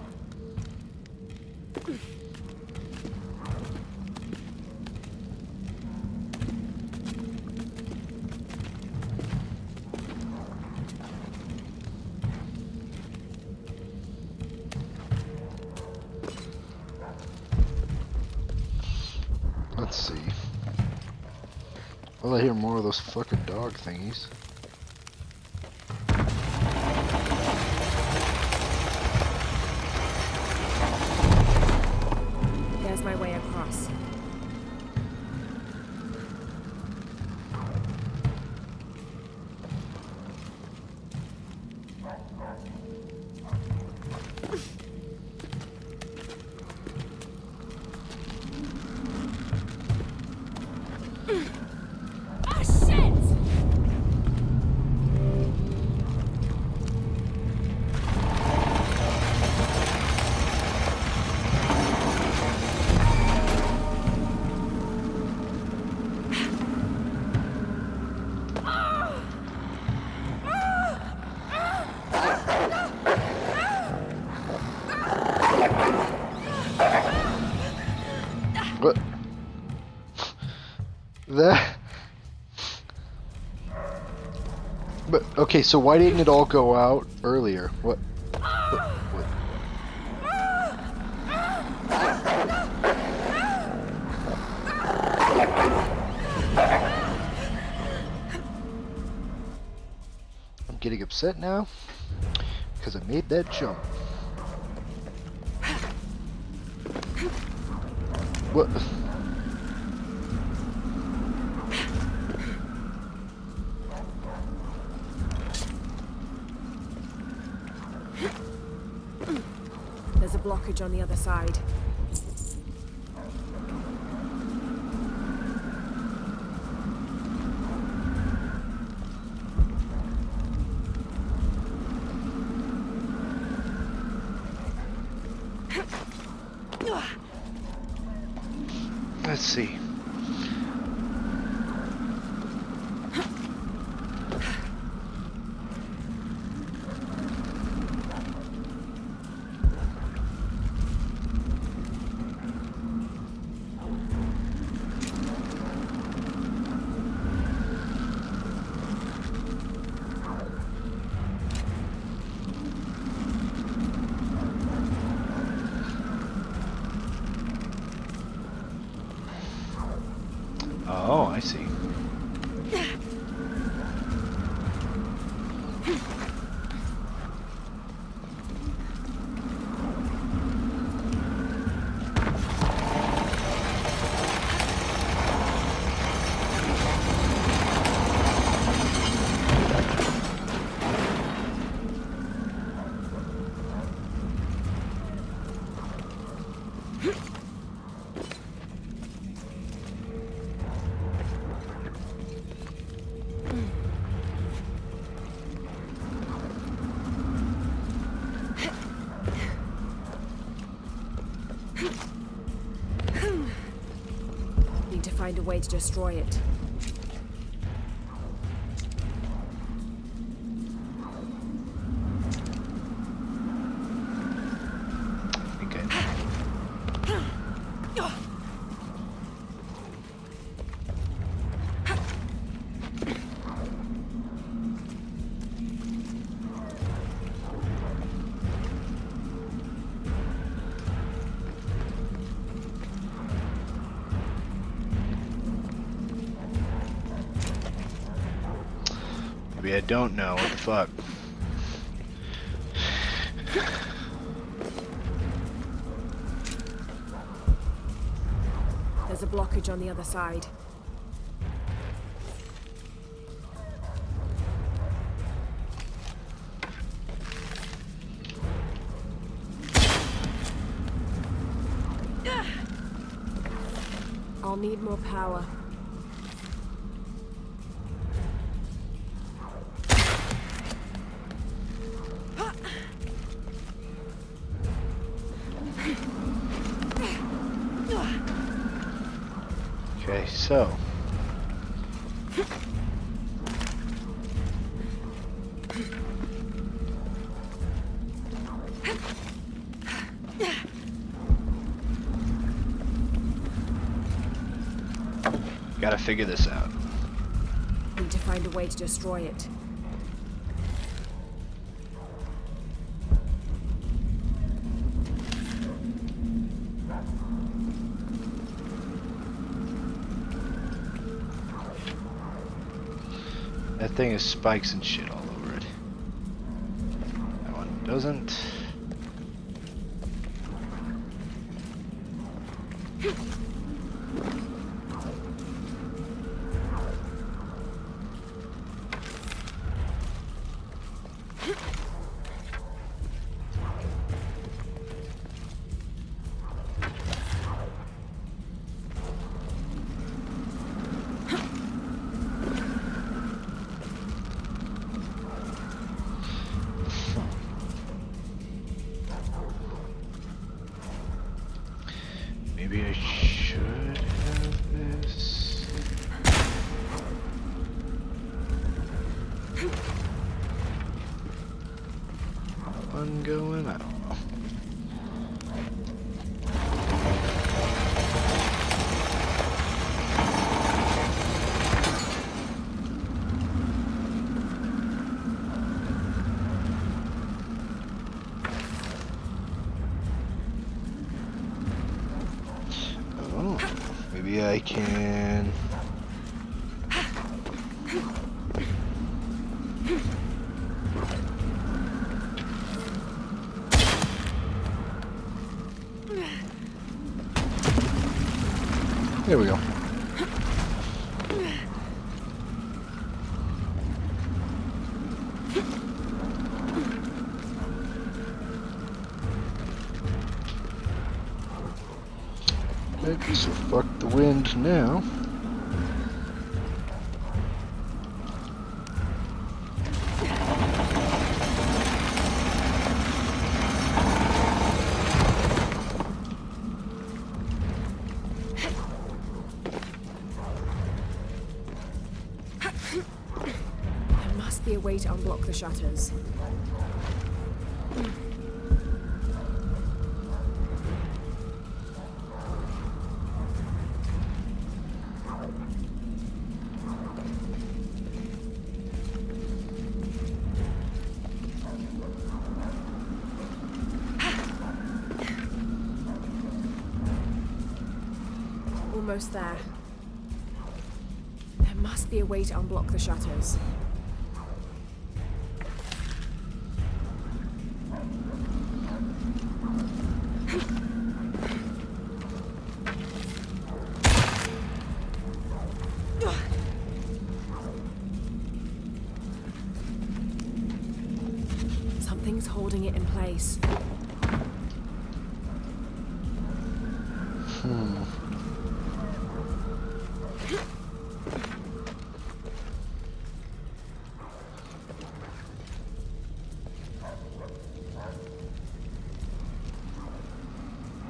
Let's see. Well, I hear more of those fucking dog thingies. There's my way across. What? That... But, okay, so why didn't it all go out earlier? What? What? I'm getting upset now because I made that jump. What? There's a blockage on the other side. Let's see. Oh, I see. Need to find a way to destroy it. Maybe I don't know. What the fuck? There's a blockage on the other side. I'll need more power. Okay, so. Gotta figure this out. Need to find a way to destroy it. That thing has spikes and shit all over it. That one doesn't. Maybe I should have this. One going, I don't know. Maybe I can. There we go. Okay, so fuck the wind now. There must be a way to unblock the shutters. Almost there. There must be a way to unblock the shutters. Something's holding it in place.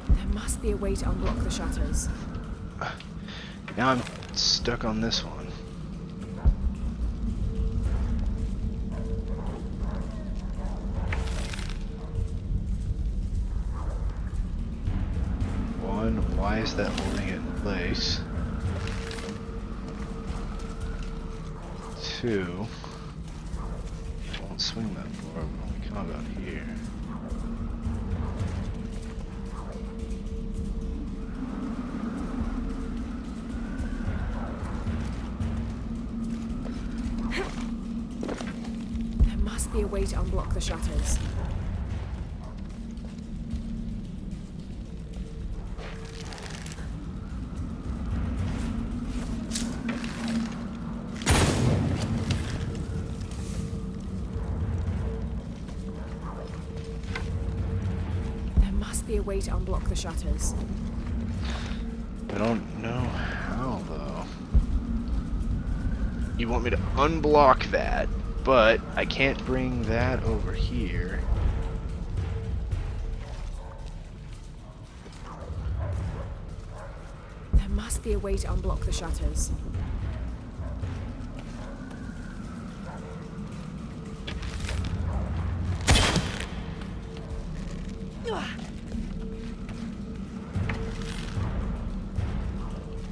There must be a way to unblock the shutters. Now I'm stuck on this one. One, why is that holding it in place? Two, I won't swing that far, but only come about here. way to unblock the shutters. There must be a way to unblock the shutters. I don't know how, though. You want me to unblock that, but I can't bring that over here. There must be a way to unblock the shutters.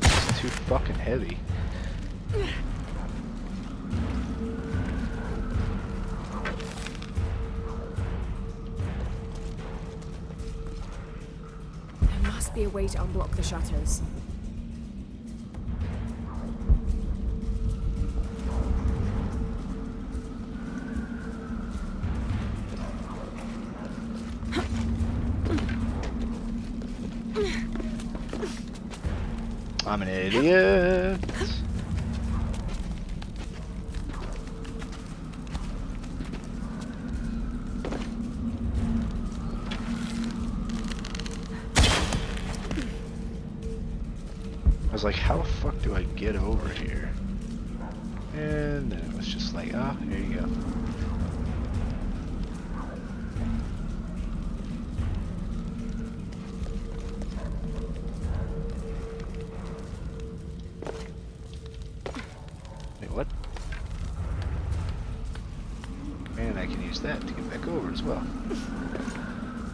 It's too fucking heavy. There must be a way to unblock the shutters. I'm an idiot. I was like, how the fuck do I get over here? And then it was just like, ah, here you go. Wait, what? And I can use that to get back over as well.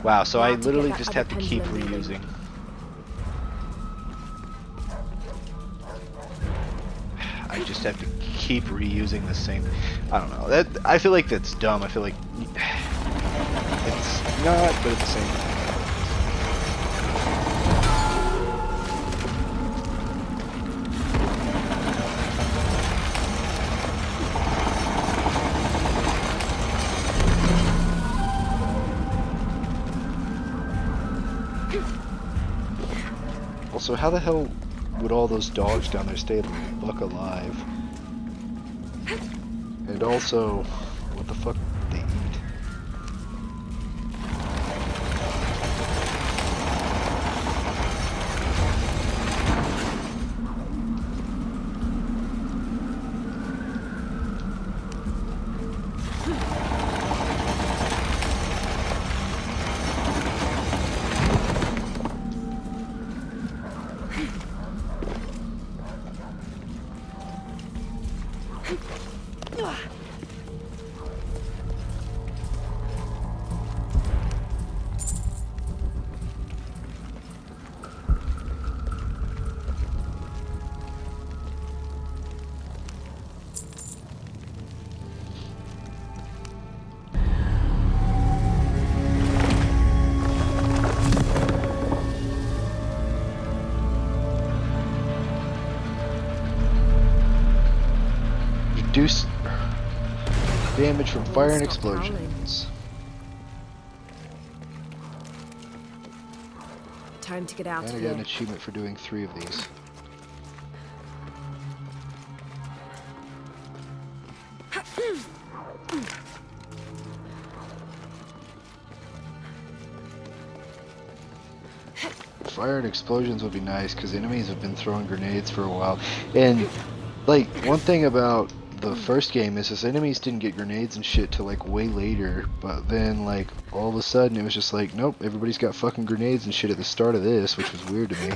Wow, so I literally just have to keep reusing. I just have to keep reusing the same. I don't know. That I feel like that's dumb. I feel like it's not, but at the same time. Also, how the hell would all those dogs down there stay the fuck alive? And also, what the fuck do they eat? Reduce damage from fire and explosions. Time to get out And of I here. got an achievement for doing 3 of these. Fire and explosions would be nice because enemies have been throwing grenades for a while. And like one thing about the first game is enemies didn't get grenades and shit till like way later, but then like all of a sudden it was just like, nope, everybody's got fucking grenades and shit at the start of this, which was weird to me.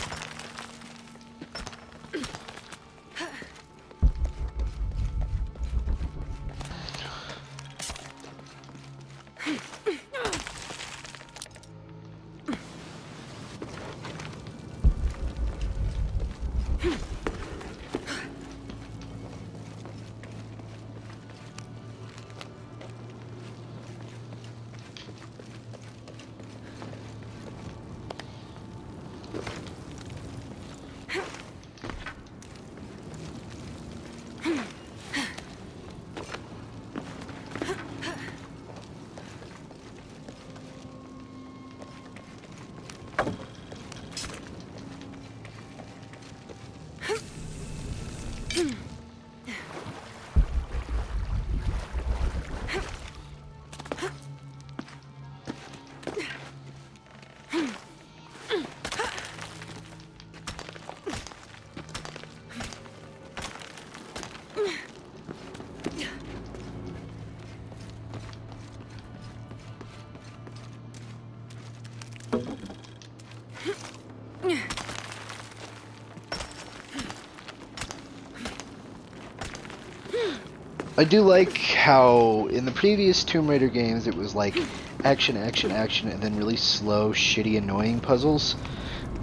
I do like how in the previous Tomb Raider games it was like action, action, action, and then really slow, shitty, annoying puzzles.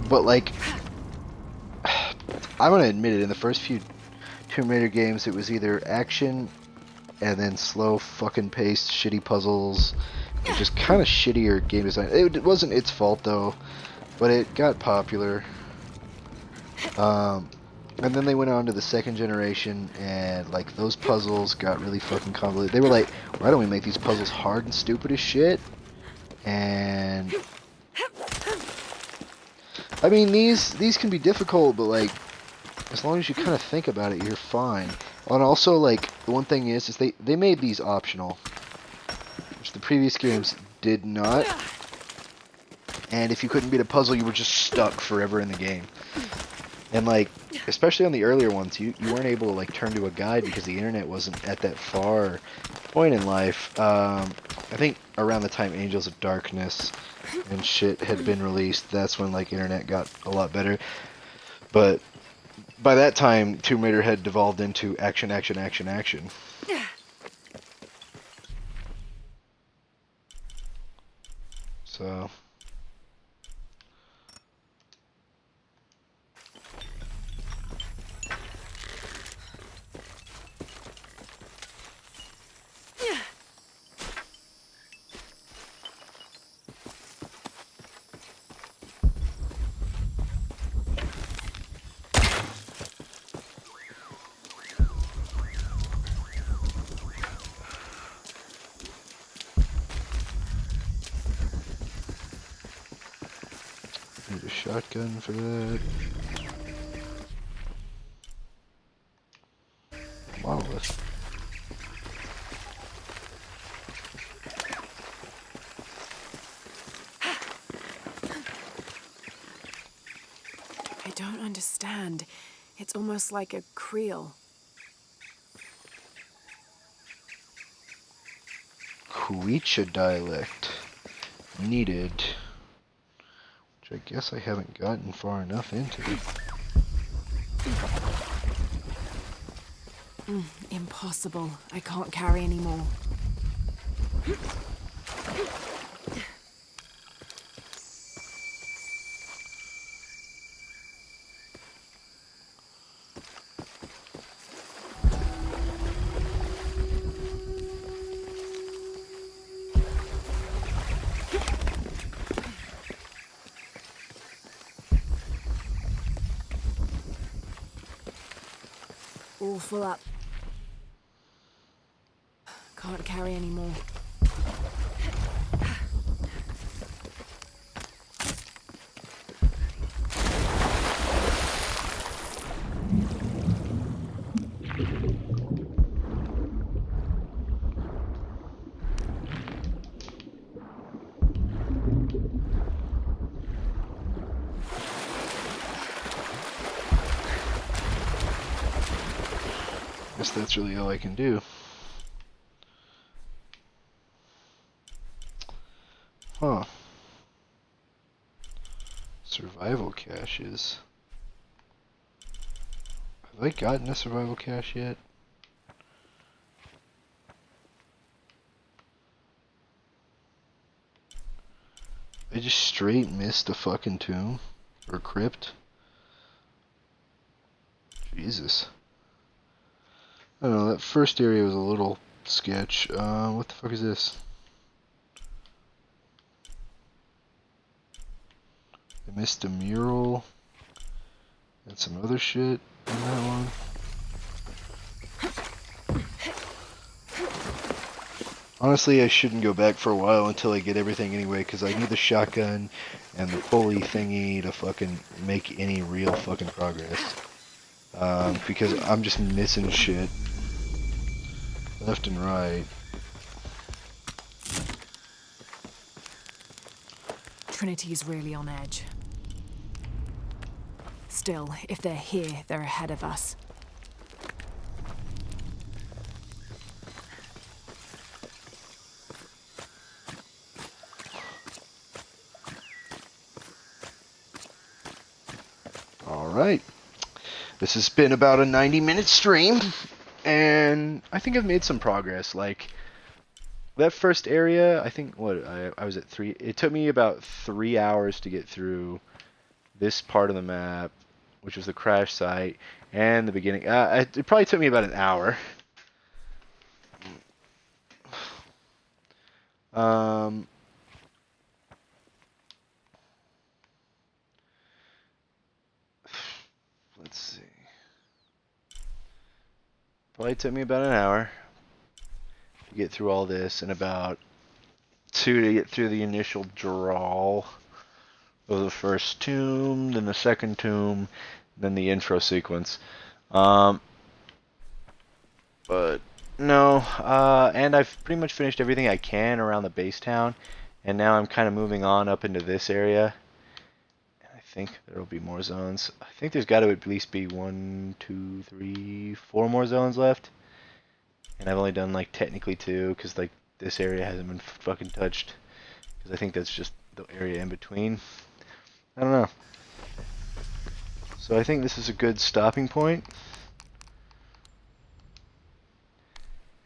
But like, I'm gonna admit it, in the first few Tomb Raider games it was either action and then slow fucking paced, shitty puzzles, and just kind of shittier game design. It wasn't its fault though, but it got popular. And then they went on to the second generation, and like those puzzles got really fucking convoluted. They were like, why don't we make these puzzles hard and stupid as shit? And I mean, these can be difficult, but like as long as you kind of think about it, you're fine. And also, like, the one thing is they made these optional, which the previous games did not. And if you couldn't beat a puzzle, you were just stuck forever in the game. And like, especially on the earlier ones, you weren't able to like turn to a guide because the internet wasn't at that far point in life. I think around the time Angels of Darkness and shit had been released, that's when like internet got a lot better. But by that time, Tomb Raider had devolved into action, action, action, action. So need a shotgun for that. Monolith. I don't understand. It's almost like a creel. Kuicha dialect. Needed. Which I guess I haven't gotten far enough into. Impossible. I can't carry anymore. All full up. Can't carry anymore. Guess that's really all I can do. Huh. Survival caches. Have I gotten a survival cache yet? I just straight missed a fucking tomb or crypt. Jesus. I don't know, that first area was a little sketch. What the fuck is this? I missed a mural and some other shit in that one. Honestly, I shouldn't go back for a while until I get everything anyway, because I need the shotgun and the pulley thingy to fucking make any real fucking progress. Because I'm just missing shit left and right. Trinity's really on edge. Still, if they're here, they're ahead of us. Alright. This has been about a 90-minute stream, and I think I've made some progress. Like, that first area, I think, I was at 3. It took me about 3 hours to get through this part of the map, which was the crash site, and the beginning. It probably took me about an hour. Let's see. Probably took me about an hour to get through all this, and about 2 to get through the initial drawl of the first tomb, then the second tomb, then the intro sequence. But no, and I've pretty much finished everything I can around the base town, and now I'm kind of moving on up into this area. And I think there will be more zones. I think there's got to at least be 1, 2, 3, 4 more zones left. And I've only done like technically 2, because like this area hasn't been fucking touched. Because I think that's just the area in between. I don't know. So I think this is a good stopping point.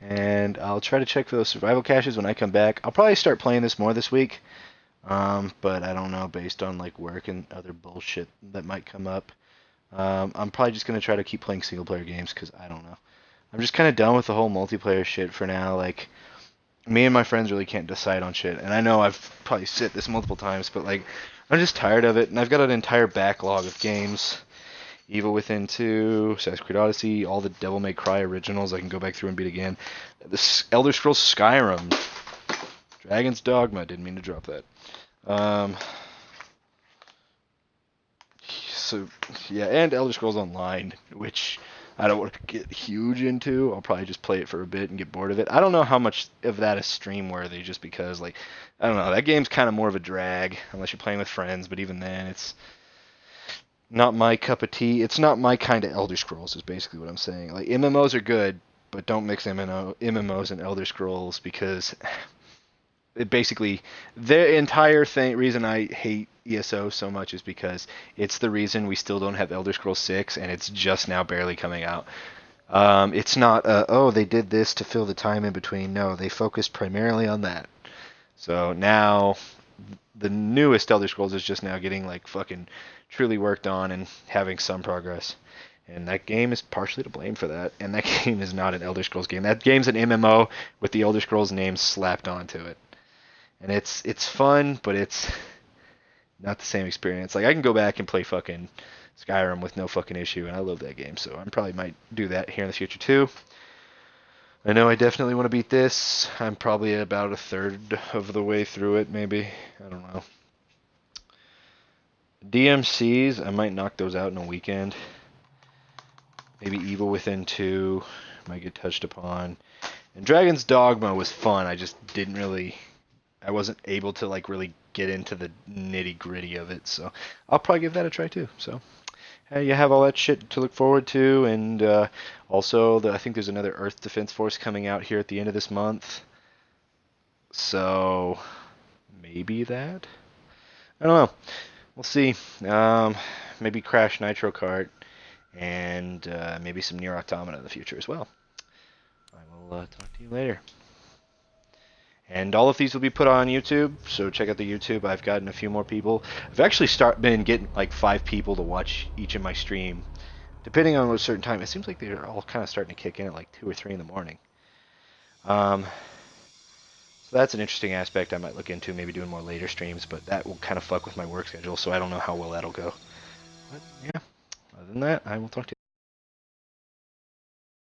And I'll try to check for those survival caches when I come back. I'll probably start playing this more this week. But I don't know, based on like work and other bullshit that might come up. I'm probably just going to try to keep playing single player games, because I don't know. I'm just kind of done with the whole multiplayer shit for now. Like, me and my friends really can't decide on shit. And I know I've probably said this multiple times, but like, I'm just tired of it. And I've got an entire backlog of games. Evil Within 2, Assassin's Creed Odyssey, all the Devil May Cry originals I can go back through and beat again. The Elder Scrolls Skyrim. Dragon's Dogma, didn't mean to drop that. So, yeah, and Elder Scrolls Online, which I don't want to get huge into. I'll probably just play it for a bit and get bored of it. I don't know how much of that is stream worthy, just because, like, I don't know, that game's kind of more of a drag, unless you're playing with friends, but even then, it's not my cup of tea. It's not my kind of Elder Scrolls, is basically what I'm saying. Like, MMOs are good, but don't mix MMOs and Elder Scrolls, because it basically, the entire reason I hate ESO so much is because it's the reason we still don't have Elder Scrolls 6, and it's just now barely coming out. It's not, oh, they did this to fill the time in between. No, they focused primarily on that. So now, the newest Elder Scrolls is just now getting, like, fucking truly worked on and having some progress. And that game is partially to blame for that. And that game is not an Elder Scrolls game. That game's an MMO with the Elder Scrolls name slapped onto it. And it's fun, but it's not the same experience. Like, I can go back and play fucking Skyrim with no fucking issue, and I love that game, so I probably might do that here in the future too. I know I definitely want to beat this. I'm probably about a third of the way through it, maybe. I don't know. DMCs, I might knock those out in a weekend. Maybe Evil Within 2 might get touched upon. And Dragon's Dogma was fun. I just didn't really... I wasn't able to, like, really get into the nitty-gritty of it, so I'll probably give that a try too. So you have all that shit to look forward to, and also I think there's another Earth Defense Force coming out here at the end of this month. So maybe that? I don't know. We'll see. Maybe Crash Nitro Kart, and maybe some Nier Automata in the future as well. I will talk to you later. And all of these will be put on YouTube, so check out the YouTube. I've gotten a few more people. I've actually been getting like 5 people to watch each of my stream. Depending on a certain time, it seems like they're all kind of starting to kick in at like 2 or 3 in the morning. So that's an interesting aspect I might look into, maybe doing more later streams, but that will kind of fuck with my work schedule, so I don't know how well that'll go. But yeah, other than that, I will talk to you.